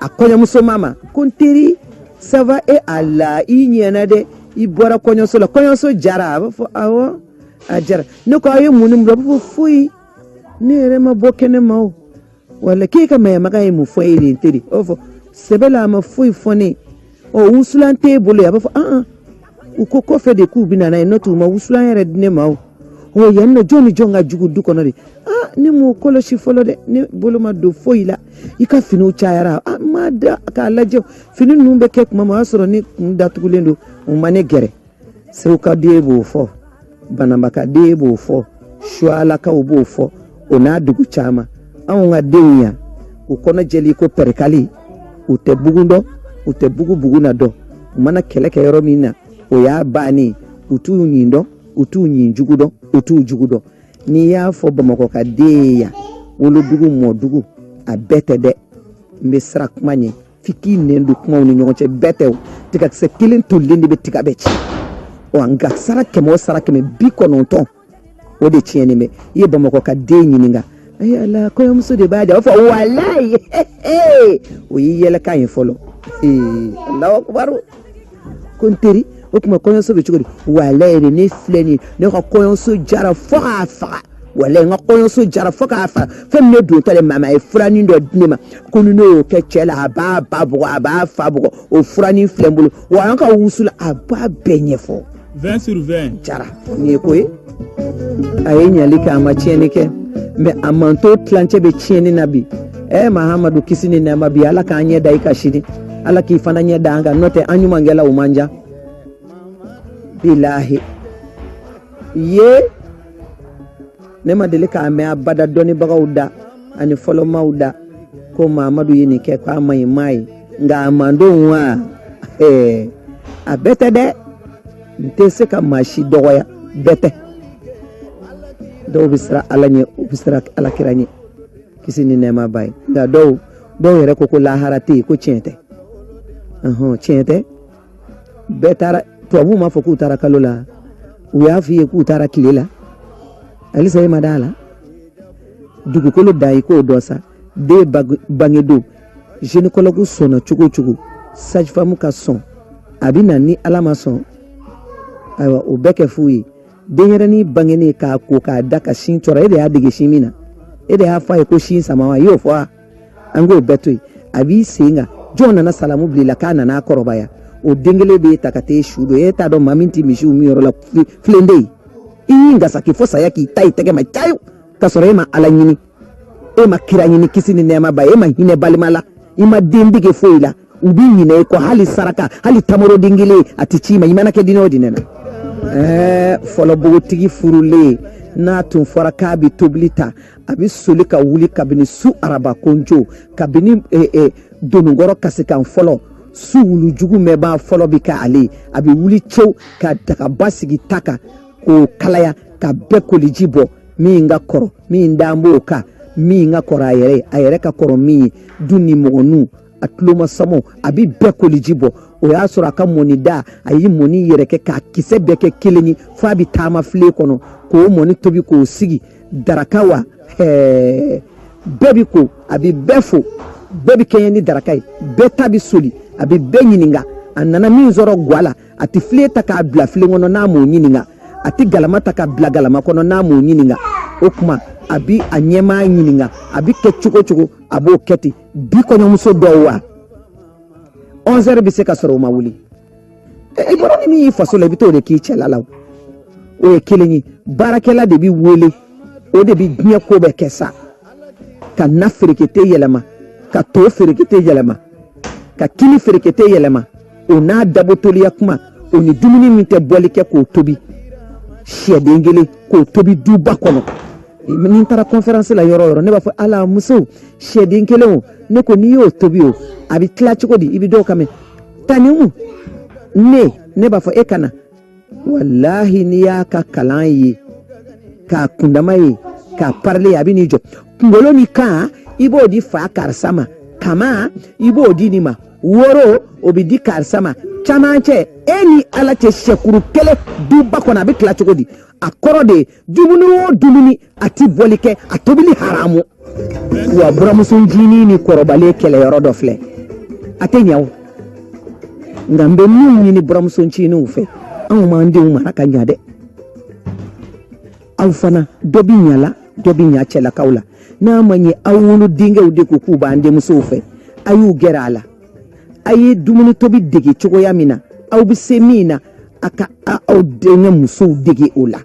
a kɔɲɔmuso mama ko n teri ça va et Allah i ɲɛna dɛ i bɔra kɔɲɔso la kɔɲɔso jara a b'a fɔ awɔ a jara ne ko a ye mun ni mun dɔ a b'a fɔ foyi ne yɛrɛ ma bɔ kɛnɛ ma o wala k'e ka mayamaga ye mun fɔ e de n teri o fɔ sɛbɛ la a ma foyi fɔ ne ɔ wusulan t'e bolo a b'a fɔ u ko kɔfɛ de k'u bɛ na n'a ye n'o tɛ u ma wusulan yɛrɛ di ne ma o yan nɔ jɔn ni jɔn ka jugu du kɔnɔ de ne m'o kɔlɔsi fɔlɔ dɛ ne bolo ma don foyi la i ka finiw cayara ma da k'a lajɛ fini ninnu bɛ kɛ tuma ma o y'a sɔrɔ ne kun datugulen don u ma ne gɛrɛ Seku ka den b'o fɔ Banamba ka den b'o fɔ Shualakaw b'o fɔ o n'a dugu caman anw ka denw yan u kɔnɔ jɛli ko pɛrikali u tɛ bugun dɔn u tɛ bugu na dɔn u mana kɛlɛ kɛ yɔrɔ min na o y'a bannen u t'u ɲin dɔn u t'u ɲin jugu dɔn u t'u jugu dɔn n'i y'a fɔ Bamakɔ ka den yan wolodugu mɔdugu a bɛɛ tɛ dɛ n bɛ siran kuma ɲɛ f'i k'i nɛn don kumaw ni ɲɔgɔn cɛ bɛɛ tɛ o tigakisɛ kelen tolilen de bɛ tiga bɛɛ ci nka sara kɛmɛ o sara kɛmɛ 90 o de tiɲɛnen bɛ i ye Bamakɔ ka den ɲininka ayi ala kɔɲɔmuso de b'a di a b'a fɔ walayi o y'i yɛlɛkan ye fɔlɔ Alahu akubar ko n teri o tuma kɔɲɔso bɛ cogo di walayi de ne filɛ nin ne ka kɔɲɔso jara fo k'a faga walayi n ka kɔɲɔso jara fo k'a faga fɛn min ne don ta de mama ye furanin dɔ di ne ma ko ni ne y'o kɛ cɛ la a b'a ba bugɔ a b'a fa bugɔ o furanin filɛ n bolo wa an ka wusu la a b'a bɛɛ ɲɛfɔ 20 sur 20 jara nin ye ko ye a ye ɲali kɛ a ma tiɲɛni kɛ mais a manto tilancɛ bɛ tiɲɛni na bi Mahamadu kisi ni nɛɛma bi ala k'an ɲɛ da i ka sini ala k'i fana ɲɛ da an kan n'o tɛ an ɲumankɛlaw man ca bilahi ye ne ma deli k'a mɛn abada dɔnnibagaw da ani fɔlɔmaw da ko Mahamadu ye nin kɛ k'a ma ɲi maa ye nka a mandon wa a bɛɛ tɛ dɛ n tɛ se ka maa si dɔgɔya bɛɛ tɛ dɔw bɛ siran ala ɲɛ u bɛ siran alakira ɲɛ kisi ni nɛɛma ba ye nka dɔw yɛrɛ ko lahara tɛ yen ko tiɲɛ tɛ tiɲɛ tɛ bɛɛ taara tubabuw m'a fɔ k'u taara kalo la u y'a f'i ye k'u taara tile la halisa e ma d'a la dugukolo da i k'o dɔn sa den bangedon gynécologue sɔnna cogo o cogo sage-femme ka sɔn a bɛ na ni ala ma sɔn ayiwa o bɛɛ kɛ f'u ye denyɛrɛnin bangenen k'a ko k'a da ka sin cɔrɔ e de y'a dege sin min na e de y'a fɔ a ye ko sin sama wa i y'o fɔ wa an k'o bɛɛ to yen a b'i sen kan jɔn nana salamu bila i la k'a nana kɔrɔbaya o den kelen b'e ta ka t'e su don e t'a dɔn maa min tɛ misiw min yɔrɔ la filenden i y'i ngasaki fo saya k'i ta i tɛgɛ ma cayo k'a sɔrɔ e ma ala ɲini e ma kira ɲini kisi ni nɛɛma ba e ma hinɛ balima la i ma den dege foyi la u b'i ɲinɛ e kɔ hali saraka hali tamoroden kelen a tɛ ci i ma i mana kɛ dinɛ o dinɛ na fɔlɔ bogotigi furulen n'a tun fɔra k'a bɛ tobili ta a bɛ soli ka wuli kabini su araba konjo kabini donunkɔrɔ kasikan fɔlɔ su wulujugu mɛn b'a fɔlɔ bɛ kɛ ale a bɛ wuli cɛw ka dagaba sigi ta kan k'o kalaya ka bɛɛ koliji bɔ min ka kɔrɔ min dan b'o kan min ka kɔrɔ a yɛrɛ ka kɔrɔ min ye du ni mɔgɔninw a tulomasamaw a bɛ bɛɛ koliji bɔ o y'a sɔrɔ a ka mɔni da a ye mɔni yɛrɛ kɛ k'a kisɛ bɛɛ kɛ kelen ye f'a bɛ taama filen kɔnɔ k'o mɔni tobi k'o sigi daraka wa bɛɛ bɛ ko a bɛ bɛɛ fo bɛɛ bɛ kɛɲɛ ni daraka ye bɛɛ ta bɛ soli a bɛ bɛɛ ɲininka a nana min sɔrɔ ga la a tɛ filen ta k'a bila filen kɔnɔ n'a m'o ɲininka a tɛ galama ta k'a bila galama kɔnɔ n'a m'o ɲininka o tuma a bɛ a ɲɛmaa ɲininka a bɛ kɛ cogo cogo a b'o kɛ ten bi kɔɲɔmuso dɔw wa 11h bɛ se ka sɔrɔ o ma wuli i bɔra ni min y'i faso la i bɛ t'o de k'i cɛla la o ye kelen ye baarakɛla de bɛ wele o de bɛ diɲɛ ko bɛɛ kɛ sa ka na ferekete yɛlɛma ka to ferekete yɛlɛma ka kini ferekete yɛlɛma o n'a dabotoliya kuma o ni dumuni min tɛ bɔli kɛ k'o tobi sɛden kelen k'o tobi duba kɔnɔ ni n taara conférence la yɔrɔ o yɔrɔ ne b'a fɔ ala muso sɛden kelen o ne ko n'i y'o tobi o a bɛ tila cogo di i bɛ dɔw ka mɛn tanimu ne b'a fɔ e ka na wallahi ni y'a ka kalan ye k'a kundama ye k'a parler a bɛ n'i jɔ kunkolo ni kan i b'o di fa karisa ma kama i b'o di nin ma woro o bɛ di karisa ma camancɛ e ni ala cɛ sɛkuru kelen duba kɔnɔ a bɛ tila cogo di a kɔrɔ de ye dumuni o dumuni a ti bɔli kɛ a tobili haramu wa buramuso ncinin ni kɔrɔbalen kɛlɛyɔrɔ dɔ filɛ a tɛ ɲɛ o nka n bɛ min ɲini buramuso nciniw fɛ anw m'an denw mara ka ɲa dɛ aw fana dɔ bɛ ɲa la dɔ bɛ ɲa cɛlakaw la n'a ma ɲɛ aw wolo denkɛw de ko k'u b'an denmusow fɛ a y'u gɛrɛ a la a ye dumuni tobi dege cogoya min na aw bɛ se min na a ka aw denkɛ musow dege o la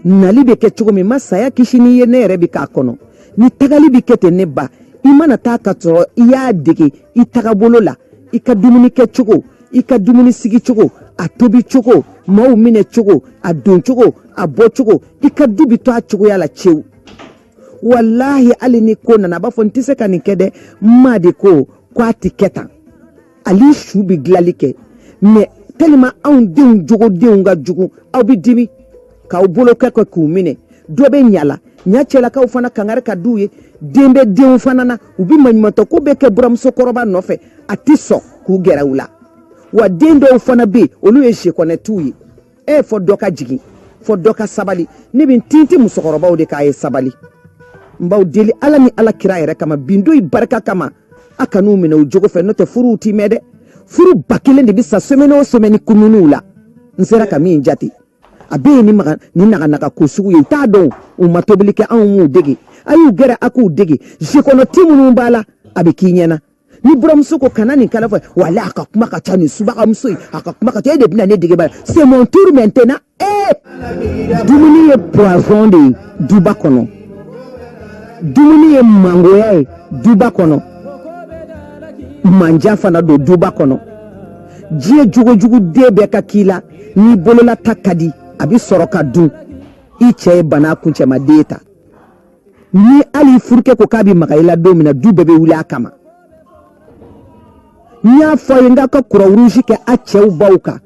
nali bɛ kɛ cogo min masaya kisi ni ye ne yɛrɛ bɛ k'a kɔnɔ ni tagali bɛ kɛ ten ne ba i mana taa ka sɔrɔ i y'a dege i tagabolo la i ka dumuni kɛ cogo i ka dumuni sigi cogo a tobi cogo maaw minɛ cogo a don cogo a bɔ cogo i ka du bɛ to a cogoya la cewu wallahi hali ni ko nana a b'a fɔ n tɛ se ka nin kɛ dɛ ma de ko a tɛ kɛ tan ale su bɛ dilanli kɛ mais tellement anw denw jogodenw ka jugu aw bɛ dimi k'aw bolo kɛ k'u minɛ dɔ bɛ ɲala ɲa cɛlakaw fana kangari ka d'u ye den bɛ denw fana na u bɛ maɲumantɔ ko bɛ kɛ buramusokɔrɔba nɔfɛ a tɛ sɔn k'u gɛrɛ u la wa den dɔw fana bɛ yen olu ye sekɔnɛtiw ye fɔ dɔ ka jigin fɔ dɔ ka sabali ne bɛ n tinti musokɔrɔbaw de k'a ye sabali n b'aw deli ala ni ala kira yɛrɛ kama bin don barika kama a kan'u minɛ u jogo fɛ n'o tɛ furuw ti mɛn dɛ furu ba kelen de bɛ sa semaine o semaine kununiw la n sera ka min jate a bɛ yen ni naganaga ko sugu ye u t'a dɔn u ma tobili kɛ anw m'u dege a y'u gɛrɛ a k'u dege sekɔnɔti minnu b'a la a bɛ k'i ɲɛna ni buramuso ko kana nin kala fɔ wala a ka kuma ka ca nin subagamuso ye a ka kuma ka ca e de bɛna ne dege ba c'est mon tour maintenant dumuni ye poison de ye duba kɔnɔ dumuni ye mangoya ye duba kɔnɔ manja fana don duba kɔnɔ diɲɛ jogojugu den bɛɛ ka k'i la n'i bolola ta ka di a bɛ sɔrɔ ka dun i cɛ ye bana kuncɛmaden ta ni hali furukɛ ko k'a bɛ maga i la don min na du bɛɛ bɛ wuli a kama n y'a fɔ a ye n k'a ka kura rouge kɛ a cɛw baw kan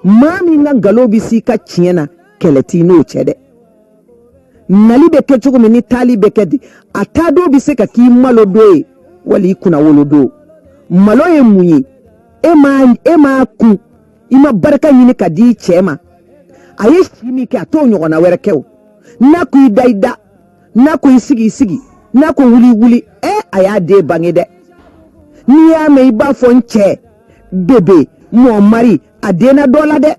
maa min ka nkalon bɛ s'i ka tiɲɛ na kɛlɛ t'i n'o cɛ dɛ nali bɛ kɛ cogo min ni taali bɛ kɛ di a taa don bɛ se ka k'i malo don ye wali i kunna wolo don malo ye mun ye e m'a kun i ma barika ɲini ka di i cɛ ma a ye si min kɛ a t'o ɲɔgɔnna wɛrɛ kɛ o n'a ko i da i da n'a ko i sigi i sigi n'a ko wuli i wuli a y'a den bange dɛ n'i y'a mɛn i b'a fɔ n cɛ bebe mɔ mari a denna dɔ la dɛ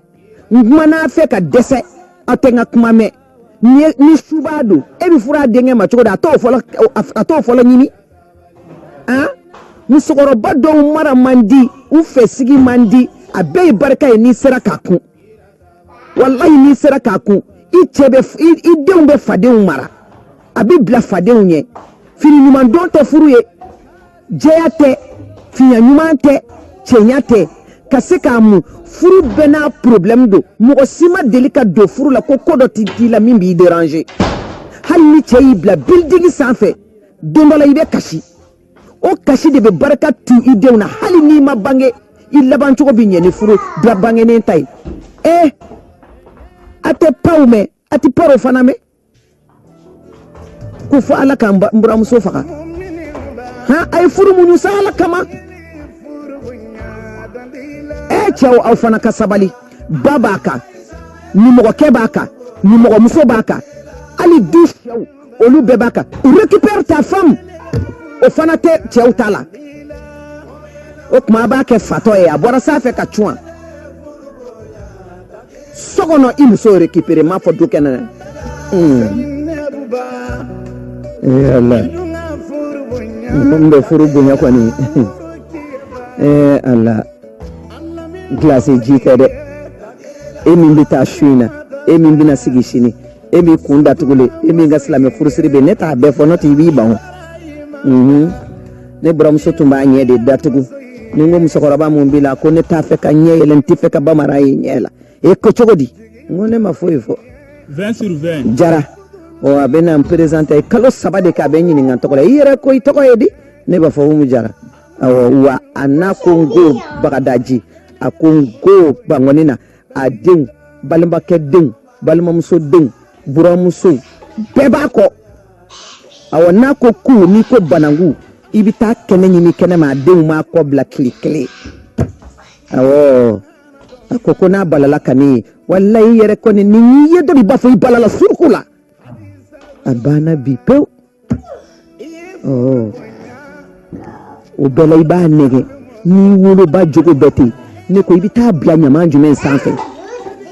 n kumana a fɛ ka dɛsɛ a tɛ n ka kuma mɛn ni su b'a don e bɛ fura a denkɛ ma cogo di a t'o fɔlɔ ɲini musokɔrɔba dɔw mara man di u fɛ sigi man di a bɛɛ ye barika ye n'i sera k'a kun wallahi n'i sera k'a kun i denw bɛ fadenw mara a bɛ bila fadenw ɲɛ fini ɲuman don tɛ furu ye jɛya tɛ fiɲɛ ɲuman tɛ cɛɲa tɛ ka se k'a mun furu bɛɛ n'a problème don mɔgɔ si ma deli ka don furu la ko dɔ t'i la min b'i déranger hali ni cɛ y'i bila building sanfɛ don dɔ la i bɛ kasi o kasi de bɛ barika tu i denw na hali n'i ma bange i laban cogo bɛ ɲɛ ni furu bila bangenen ta ye a tɛ paw mɛn a tɛ paro fana mɛn ko fɔ ala k'an buramuso faga a ye furu muɲu sa ala kama cɛw aw fana ka sabali ba b'a kan nimɔgɔkɛ b'a kan nimɔgɔmuso b'a kan hali du cɛw olu bɛɛ b'a kan récupère ta femme o fana tɛ cɛw ta la o tuma a b'a kɛ fatɔ ye a bɔra sanfɛ ka cuwan so kɔnɔ i muso récupérer m'a fɔ du kɛnɛ na ala n bɛ furu bonya kɔni ala glace ji tɛ dɛ e min bɛ taa su in na e min bɛna sigi sini e min kun datugulen e min ka silamɛ furusiri bɛ ne t'a bɛɛ fɔ n'o tɛ i b'i ban o ne buramuso tun b'a ɲɛ de datugu ni n ko musokɔrɔba mun b'i la ko ne t'a fɛ ka ɲɛ yɛlɛ n tɛ fɛ ka bamara ye ɲɛ la ko cogo di n ko ne ma foyi fɔ 20 sur 20 jara a bɛ na n présenter kalo 3 de k'a bɛ ɲininka n tɔgɔ la i yɛrɛ ko i tɔgɔ ye di ne b'a fɔ Umu Jara wa a n'a ko n ko Bagadaji a ko n ko Bangoni na a denw balimakɛ denw balimamuso denw buramuso bɛɛ b'a kɔ awɔ n'a ko ku n'i ko banangu i bɛ taa kɛnɛ ɲini kɛnɛ ma a denw m'a kɔ bila tile kelen awɔ a ko n'a balala ka ne ye walayi i yɛrɛ kɔni ni y'i ye dɔ b'a fɔ i balala suruku la a banna bi pewu o bɛɛ la i b'a nɛgɛ n'i woloba jogo bɛɛ ten ne ko i bɛ taa bila ɲama jumɛn sanfɛ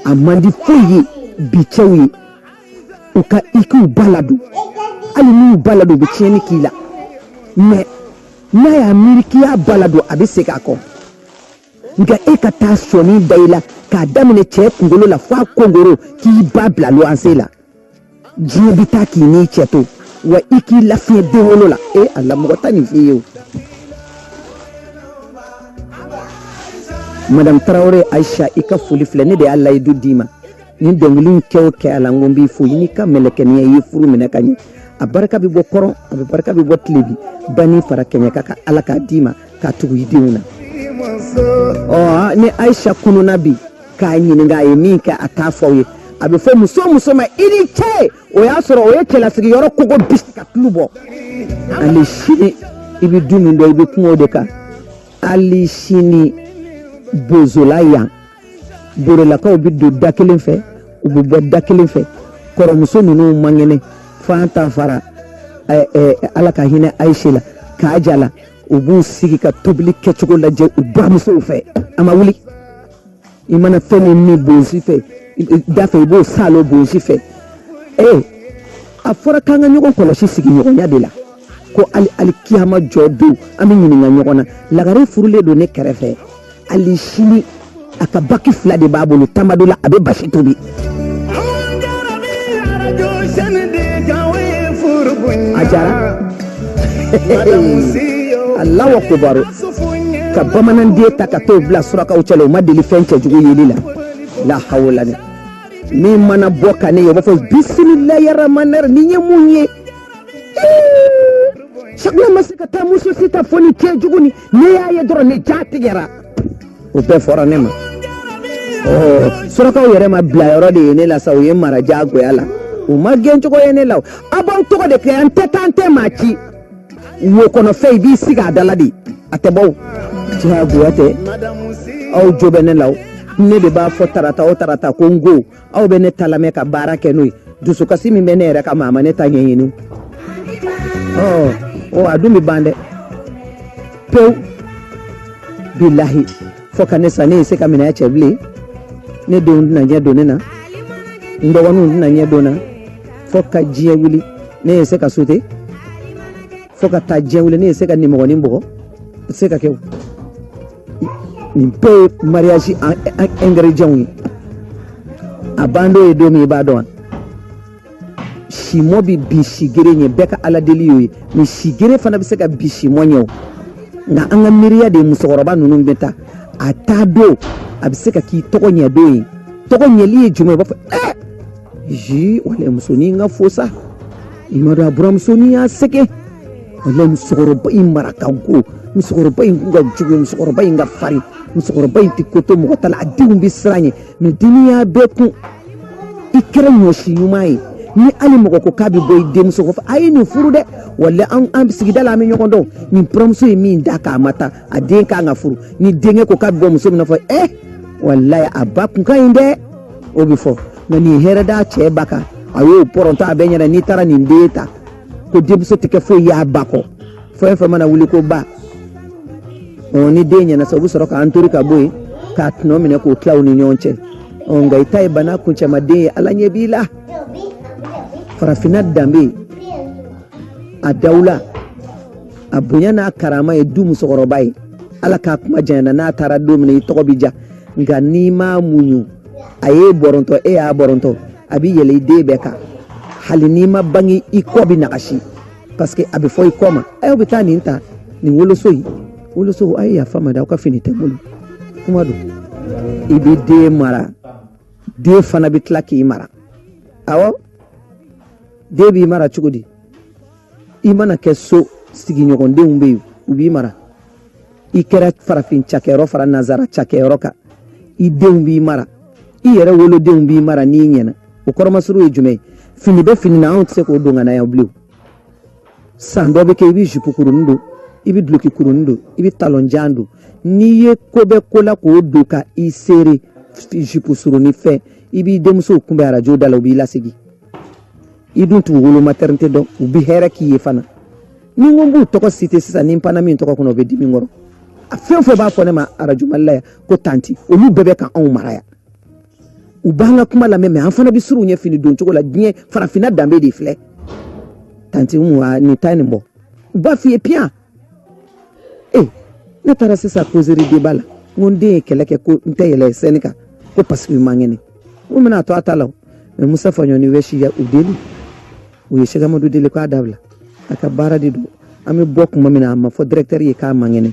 a man di foyi ye bi cɛw ye u ka i k'u ba ladon hali n'u ba ladon u bɛ tiɲɛni k'i la mais n'a y'a miiri k'i y'a ba ladon a bɛ segin a kɔ nka e ka taa sɔni da i la k'a daminɛ cɛ kunkolo la f'a kongoro k'i ba bila luwanse la diɲɛ bɛ taa k'i n'i cɛ to wa i k'i lafiɲɛ den wolo la a la mɔgɔ ta nin f'i ye o Madame Traoré Aïcha i ka foli filɛ ne de y'a layidu d'i ma nin dɔnkili in kɛ o kɛ a la n ko n b'i fo i n'i ka mɛlɛkɛniya i ye furu minɛ ka ɲɛ a barika bɛ bɔ kɔrɔn a bɛ barika bɛ bɔ tilebi bani fara kɛɲɛ ka ala k'a d'i ma k'a tugu i denw na ni Aïcha kununa bi k'a ɲininka a ye min kɛ a t'a fɔ aw ye a bɛ fɔ muso o muso ma i ni cɛ o y'a sɔrɔ o ye cɛlasigiyɔrɔ kogo bisi ka tulu bɔ hali sini i bɛ du min dɔn i bɛ kuma o de kan hali sini bozola yan borolakaw bɛ don da kelen fɛ u bɛ bɔ da kelen fɛ kɔrɔmuso ninnu man kɛnɛ f'an ta fara ala ka hinɛ Aïcha la k'a jala u b'u sigi ka tobili kɛcogo lajɛ u bamusow fɛ a ma wuli i mana fɛn min bonsi fɛ da fɛ i b'o salo bonsi fɛ a fɔra k'an ka ɲɔgɔn kɔlɔsi sigiɲɔgɔnya de la ko ali kiyama jɔ don an bɛ ɲininka ɲɔgɔn na lagare furulen don ne kɛrɛfɛ ali sini a ka baki 2 de b'a bolo tamado la a bɛ basi tobi a jara Allahu akbar ka bamananden ta ka t'o bila surakaw cɛla o ma deli fɛn cɛjugu yeli la la hawla min mana bɔ ka ne ye o b'a fɔ bisimilahi rahmani rahim ni ye mun ye Shakila ma se ka taa muso si ta fɔ ni cɛjugu ni ne y'a ye dɔrɔn ne ja tigɛra o bɛɛ fɔra ne ma surakaw yɛrɛ ma bila yɔrɔ de ye ne la sa o ye mara jagoya la o ma gɛn cogo ye ne la a b'aw tɔgɔ de kɛ an tɛ taa an tɛ maa ci wo kɔnɔ fɛn i b'i sigi a dala de a tɛ bɔ jagoya tɛ aw jo bɛ ne la ne de b'a fɔ tarata o tarata ko n go aw bɛ ne ta lamɛn ka baara kɛ n'o ye dusukasi min bɛ ne yɛrɛ kama a ma ne ta ɲɛɲini a dun bɛ ban dɛ pewu bilahi fo ka ne sa ne ye se ka minɛ cɛ bilen ne denw tɛna ɲɛ don ne na n dɔgɔninw tɛna ɲɛ don na fo ka diɲɛ wuli ne ye se ka sote fo ka taa diɲɛ wuli ne ye se ka nimɔgɔnin bɔgɔ se ka kɛ nin bɛɛ ye mariage ingrédients ye a bando ye don min i b'a dɔn wa simɔ bɛ bin sigere ɲɛ bɛɛ ka ala deli y'o ye mais sigere fana bɛ se ka bin simɔ ɲɛ o nka an ka miiriya de musokɔrɔba ninnu bɛ taa a taa don a bɛ se ka k'i tɔgɔ ɲɛ don ye tɔgɔ ɲɛli ye jumɛn i b'a fɔ wala musonin ka fo sa i ma dɔn a buramusonin y'a sɛgɛn wala musokɔrɔba in mara ka go musokɔrɔba in kun ka jugu musokɔrɔba in ka farin musokɔrɔba in tɛ ko to mɔgɔ ta la a denw bɛ siran ɲɛ mais deni y'a bɛɛ kun i kɛra ɲɔsi ɲuman ye ni hali mɔgɔ ko k'a bɛ bɔ i denmuso kɔfɛ a ye nin furu dɛ wala an sigida la an bɛ ɲɔgɔn dɔn nin buramuso ye min da k'a ma ta a den kan ka furu ni denkɛ ko k'a bɛ bɔ muso min na fɔ walayi a ba kun ka ɲi dɛ o bɛ fɔ nka nin hɛrɛ d'a cɛ ba kan a y'o pɔrɔntɔ a bɛ ɲɛna n'i taara nin den ta ko denmuso tɛ kɛ foyi y'a ba kɔ fɛn fɛn mana wuli ko ba ni den ɲɛna sa u bɛ sɔrɔ k'an tori ka bɔ yen k'a tɔnɔ minɛ k'o tila u ni ɲɔgɔn cɛ nka i ta ye bana kuncɛmaden ye ala ɲɛ b'i la farafinna danbe a dawula a bonya n'a karama ye du musokɔrɔba ye ala k'a kuma janyana n'a taara don min i tɔgɔ bɛ ja nka n'i m'a muɲu a ye bɔrɔntɔ e y'a bɔrɔntɔ a bɛ yɛlɛ i den bɛɛ kan hali n'i ma bange i kɔ bɛ nagasi parce que a bɛ fɔ i kɔ ma aw bɛ taa nin ta nin woloso a ye yafa ma da aw ka fini tɛ n bolo kuma don i bɛ den mara den fana bɛ tila k'i mara awɔ den b'i mara cogo di i mana kɛ so sigiɲɔgɔndenw bɛ yen u b'i mara i kɛra farafin cakɛyɔrɔ fara nanzara cakɛyɔrɔ kan i denw b'i mara i yɛrɛ wolodenw b'i mara n'i ɲɛna o kɔrɔmasuru ye jumɛn ye fini bɛ fini na anw tɛ se k'o don ka na yan bilen san dɔ bɛ kɛ i bɛ jupe kurunin don i bɛ duloki kurunin don i bɛ talonjan don n'i ye ko bɛ ko la k'o don ka i seere jupe surunin fɛ i b'i denmusow kunbɛn arajo da la u b'i lasigi i dun t'u wolo maternité dɔn u bɛ hɛrɛ k'i ye fana ni n ko n b'u tɔgɔ citer sisan ni n panna min tɔgɔ kɔnɔ o bɛ dimi n kɔrɔ a fɛn o fɛn b'a fɔ ne ma arajo Mali la yan ko tanti olu bɛɛ bɛ ka anw mara yan u b'an ka kuma lamɛn mais an fana bɛ siru ɲɛ fini don cogo la diɲɛ farafinna danbe de filɛ tanti nin ta nin bɔ u b'a f'i ye piyan ne taara sisan causerie débat la n ko n den ye kɛlɛ kɛ ko n tɛ yɛlɛ scène kan ko parce que u man kɛnɛ n ko n bɛna to a ta la o mais Musa Faɲɔni bɛ si u deli u ye Cheikh Amadou deli k'a dabila a ka baara de don an bɛ bɔ kuma min na a ma fɔ directeur ye k'a man kɛnɛ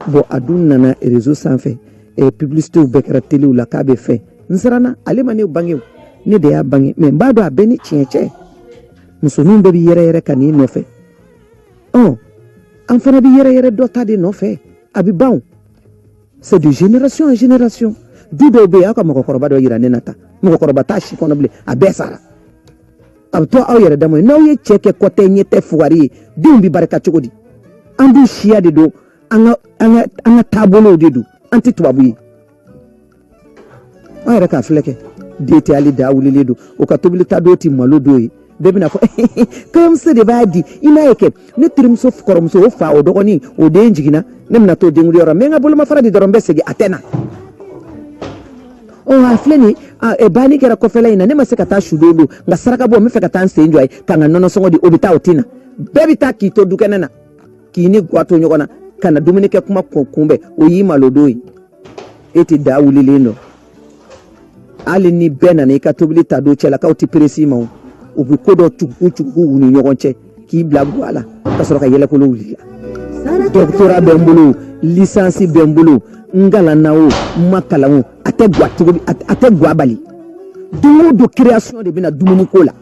bon a dun nana réseau sanfɛ publicitéw bɛɛ kɛra téléw la k'a bɛ fɛ n siranna ale ma ne bange o ne de y'a bange mais n b'a dɔn a bɛɛ ni tiɲɛ cɛ musoninw bɛɛ bɛ yɛrɛ yɛrɛ ka n'i nɔfɛ an fana bɛ yɛrɛ yɛrɛ dɔ ta de nɔfɛ a bɛ ban c'est de génération en génération du dɔw bɛ yen aw ka mɔgɔkɔrɔba dɔ yira ne na ta mɔgɔkɔrɔba t'a si kɔnɔ bilen a bɛɛ sara a bɛ to aw yɛrɛ dama ye n'aw ye cɛ kɛ kɔ tɛ ɲɛ tɛ fugari ye denw bɛ barika cogo di an dun siya de don an ka taabolow de don an tɛ tubabu ye aw yɛrɛ k'a filɛ kɛ den tɛ hali da wulilen don o ka tobili ta dɔw tɛ malo dɔw ye bɛɛ bɛna fɔ kɔɲɔmuso de b'a di i m'a ye kɛ ne terimuso kɔrɔmuso o fa o dɔgɔnin o den jiginna ne bɛna t'o den wuliyɔrɔ n bɛ n ka bolomafara de dɔrɔn n bɛ segin a tɛ na a filɛ nin banni kɛra kɔfɛla in na ne ma se ka taa su don nka saraka bɔ n bɛ fɛ ka taa n sen jɔ ye ka n ka nɔnɔ sɔngɔ di o bɛ taa o tɛ na bɛɛ bɛ taa k'i to dukɛnɛ na k'i ni guwa to ɲɔgɔn na ka na dumuni kɛ kuma kunbɛn o y'i malodon ye e tɛ da wulilen dɔn hali ni bɛɛ nana i ka tobili ta don cɛlakaw tɛ peresi ma u bɛ ko dɔ cugucugu u ni ɲɔgɔn cɛ k'i bila guwa la ka sɔrɔ ka yɛlɛkolo wuli la doctorat bɛ n bolo licence bɛ n bolo n kalanna o n ma kalan o a tɛ guwa bali don o don création de bɛna dumuni ko la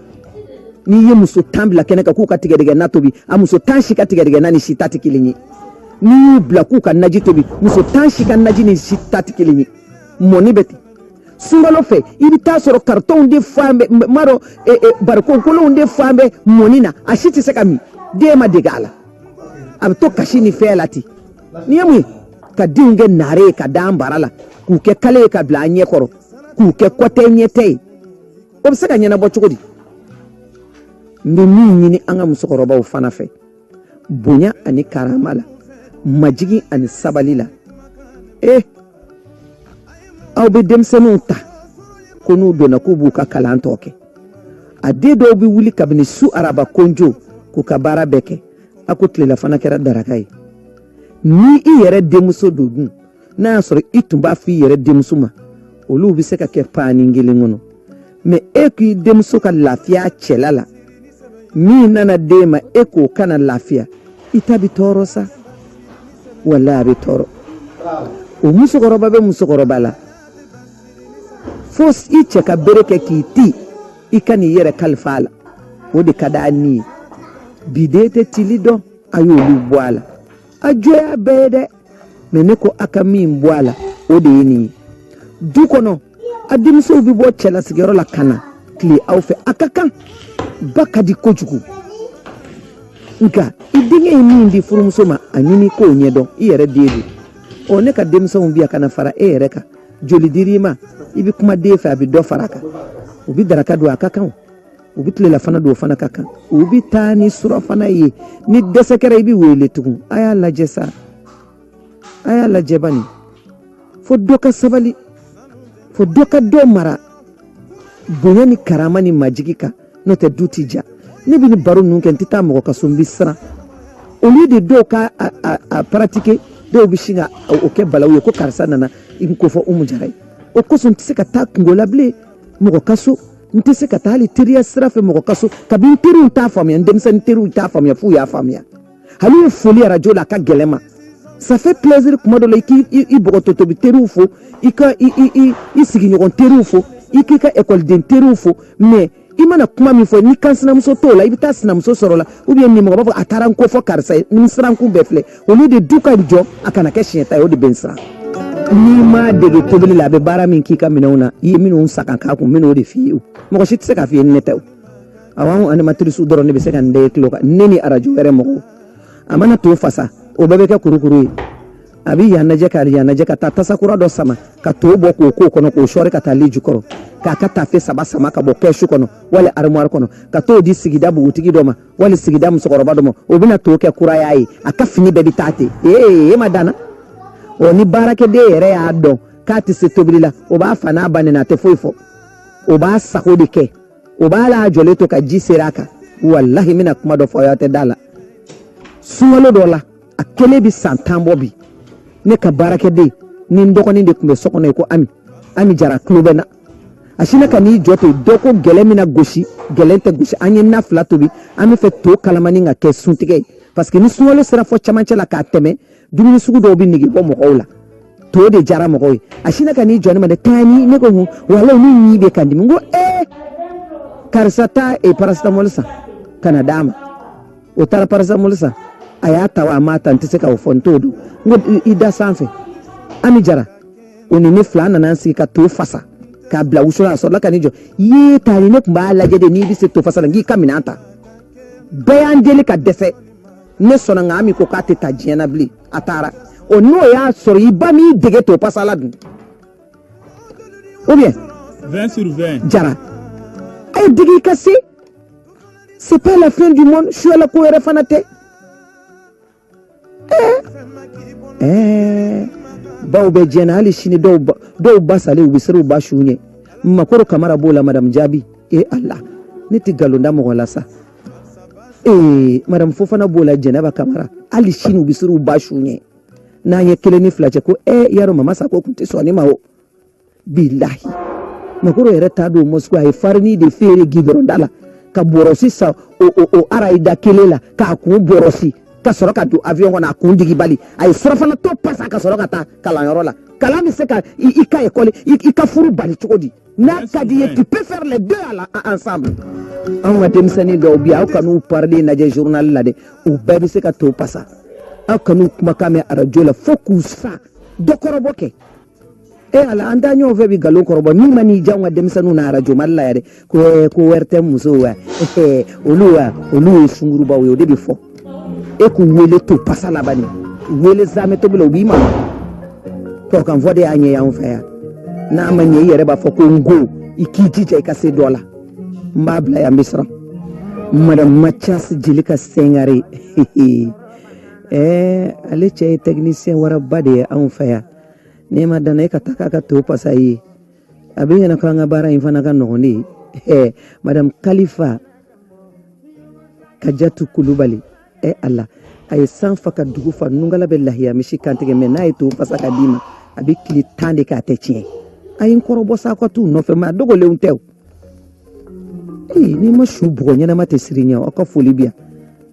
n'i ye muso 10 bila kɛnɛ kan k'u ka tigɛdɛgɛ na tobi a muso 10 si ka tigɛdɛgɛ na ni si ta tɛ kelen ye n'i y'u bila k'u ka naji tobi muso 10 si ka naji ni si ta tɛ kelen ye mɔni bɛ ten sunkalo fɛ i bɛ taa sɔrɔ karitɔnw de fan bɛɛ n m'a dɔn barikon de fan bɛɛ mɔni na a si tɛ se ka min den ma dege a la a bɛ to kasi ni fɛn la ten n'i ye mun ye ka denw kɛ naare ye ka da an bara la k'u kɛ kale ye ka bila an ɲɛ kɔrɔ k'u kɛ kɔtɛ ɲɛtɛ ye o bɛ se ka ɲɛnabɔ cogo di n bɛ min ɲini an ka musokɔrɔbaw fana fɛ bonya ani karama la majigi ani sabali la aw bɛ denmisɛnninw ta ko n'u donna k'u b'u ka kalan tɔ kɛ a den dɔw bɛ wuli kabini su araba konjo k'u ka baara bɛɛ kɛ a ko tilelafana kɛra daraka ye ni i yɛrɛ denmuso don dun n'a y'a sɔrɔ i tun b'a fɔ i yɛrɛ denmuso ma olu bɛ se ka kɛ paani kelen kɔnɔ mais e k'i denmuso ka lafiya cɛla la min nana den ma e k'o kana lafiya i ta bɛ tɔɔrɔ sa wala a bɛ tɔɔrɔ o musokɔrɔba bɛ musokɔrɔba la fo i cɛ ka bere kɛ k'i ti i ka n'i yɛrɛ kalifa a la o de ka d'a ni ye bi den tɛ tili dɔn a y'olu bɔ a la a jɔya bɛɛ ye dɛ mais ne ko a ka min bɔ a la o de ye nin ye du kɔnɔ a denmusow bɛ bɔ cɛlasigiyɔrɔ la ka na tile aw fɛ a ka kan ba ka di kojugu nka i denkɛ ye min di furumuso ma a ɲini k'o ɲɛdɔn i yɛrɛ den don ne ka denmisɛnw bi yan ka na fara e yɛrɛ kan joli dir'i ma i bɛ kuma den fɛ a bɛ dɔ fara a kan u bɛ daraka don a ka kan u bɛ tilelafana don o fana ka kan u bɛ taa ni surafana ye ni dɛsɛ kɛra i bɛ wele tugun a y'a lajɛ sa a y'a lajɛ bani fo dɔ ka sabali fo dɔ ka dɔ mara bonya ni karama ni majigi kan n'o tɛ du tɛ ja ne bɛ ni baro ninnu kɛ n tɛ taa mɔgɔ ka so n bɛ siran olu de dɔw ka a pratiquer dɔw bɛ sin ka o kɛ balawu ye ko karisa nana i ko fɔ Umu Jara ye o kosɔn n tɛ se ka taa kungo la bilen mɔgɔ ka so n tɛ se ka taa hali teriya sira fɛ mɔgɔ ka so kabi n teriw t'a faamuya n denmisɛnnin teriw t'a faamuya f'u y'a faamuya hali ye foli arajo la a ka gɛlɛn ma ça fait plaisir kuma dɔ la i k'i bɔgɔtɔ tobi teriw fo i ka i sigiɲɔgɔn teriw fo i k'i ka ekɔliden teriw fo mais i mana kuma min fɔ ni kan sinamuso t'o la i bɛ taa sinamuso sɔrɔ la ou bien ni mɔgɔ b'a fɔ a taara n ko fɔ karisa ye ni siranku bɛɛ filɛ olu de du ka jɔ a kana kɛ siɲɛ ta ye o de bɛ n siran ni ma dege tobili la be bara min kika minona yi minun sakan ka kun mino de fiu mo shi tse ka fi netew awan animatrice doro ne be se kan de kloka neni arajo were mo amana to fasa o bebe ke kurukuru abi yanaje ka ta tasakura do sama ka to bo ko kono ko shore ka ta liju koro ka ta fe saba sama ka bo keshu kono wala armoire kono ka to di sigida bugutigi do ma wala sigida musokoroba do ma o bina to ke kura yayi aka fini be bitate madana o ni barake de yere ya do ka ti se tobilila o ba fana banena te foifo o ba sakodi ke o ba la jole to ka jisiraka wallahi mina kuma do foyate dala suwalo dola akele bi santambo bi ne ka barake de ni ndokoni de kumbe sokono ko ami jara klubena ashina kani jote doko gelemina goshi gelente goshi anye na flato bi ami fe to kalamani nga ke suntige parce que ni suwalo sera fo chamanche la ka teme dumini sugu do bi nigi bo mo ola to de jara mo koy ashina kani joni ma de tani ne ko wala ni ni be kandi ngo karsata e paracetamol sa kana dama o tara paracetamol sa ayata wa mata ntise ka ufontodo ngo ida sanfe ami jara oni ne flana nansi ka to fasa ka bla usura so la kanijo yi tani ne kumba la jede ni bi se to fasa ngi kaminanta bayan dele ka dese ne sona ngami ko ka teta jena bli atara o no ya sori ibami dege to fasa la dun ou bien 20 sur 20 jara ay dege kasi c'est pas la fin du monde je suis à la cohérence fanate bawo be jena hali shini do basale ubisiru bashunye makoro kamara bola madam jabi Allah niti galonda mo wala sa madam fofana bola jena ba kamara hali shini ubisiru bashunye na ye keleni flache ko yaro mama sa ko kunti so ni mawo billahi makoro yere tado mosco ay farni de fere gidrondala ka borosi sa o araida kelela ka ku borosi ka soroka du avion wana kundigi bali ay sorofana to pasa ka soroka ta kala yorola kala mi se ka ika école ika furu bali chokodi na kadi tu peux faire les deux ensemble on va demsani do bi aw kanu parler na je journal la de o bebi se ka to pasa aw kanu kuma kame arajo la focus fa dokoroboke ala anda nyo vebi galon korobo mi mani jangwa demsanu na arajo malla ya de ko werte muso wa olu funguru ba wo de bi fo e ku wele to pasa la bani wele zame to bilo bima to kan vode anye ya onfa na manye yere ba fo ko ngo ikiti je ka se dola mbabla ya misra madam machas jilika sengare ale che technicien wara bade onfa ne madana e kataka ka to pasa yi abin na kan bara infana kan no ni madam khalifa kajatu kulubali Allah ay sanfa ka dugu fa nungala billahi ya mishi kantege mena ito pasaka dima abi kili tande ka techi ay nkorobo sa ko tu no fe ma dogo le untew ni ma shubo nyana mate sirinya o ka folibia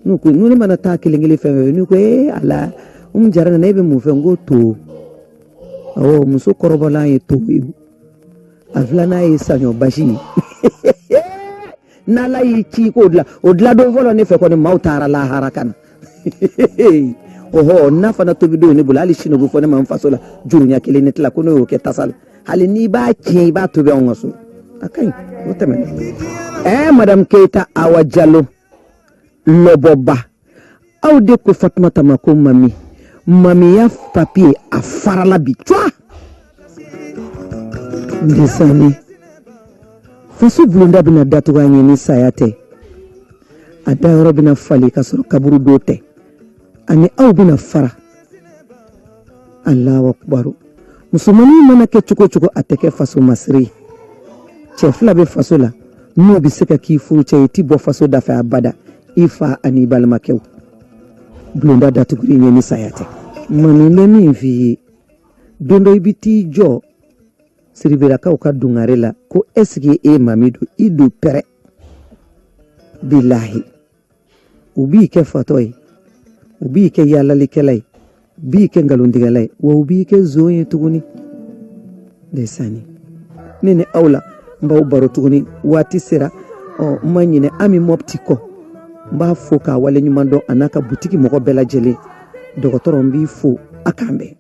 nuko nuni mana ta kilingili fe nuko ala jarana nebe mu fe ngoto muso korobo la eto avlana e sanyo bashi na la yi ci ko odla do volo ne fe ko ne mautara la harakana na fana to bido ne bulali shino go fona man fasola jurunya kele net la ko no ke tasal hali ni ba ci ba to be on so akai wotemen madam Keita Awa Jallow loboba aw de ko Fatmata mako mami ya papier a farala bi toi ndesani fasu blunda bina datu ganye ni sayate ada bina fali kasoro kaburu dote ani aw bina fara Allahu akbar musumani mana ke chuko ateke faso masri chefla be faso la no bi seka ki fu che ti bo faso da fa abada ifa anibal makew blunda datu ganye ni sayate mani lemi vi dondo ibiti jo sirivera ka uka dungarela ko eski mamido idu pere billahi ubi ke fatoy ubi ke yalla likelay bi ke ngalundigalay wa ubi ke zoye tuguni desani nene awla mbaw baro tuguni wati sera manyine ami moptiko mba foka wale nyumando anaka butiki moko bela jele dokotoro mbi fo akambe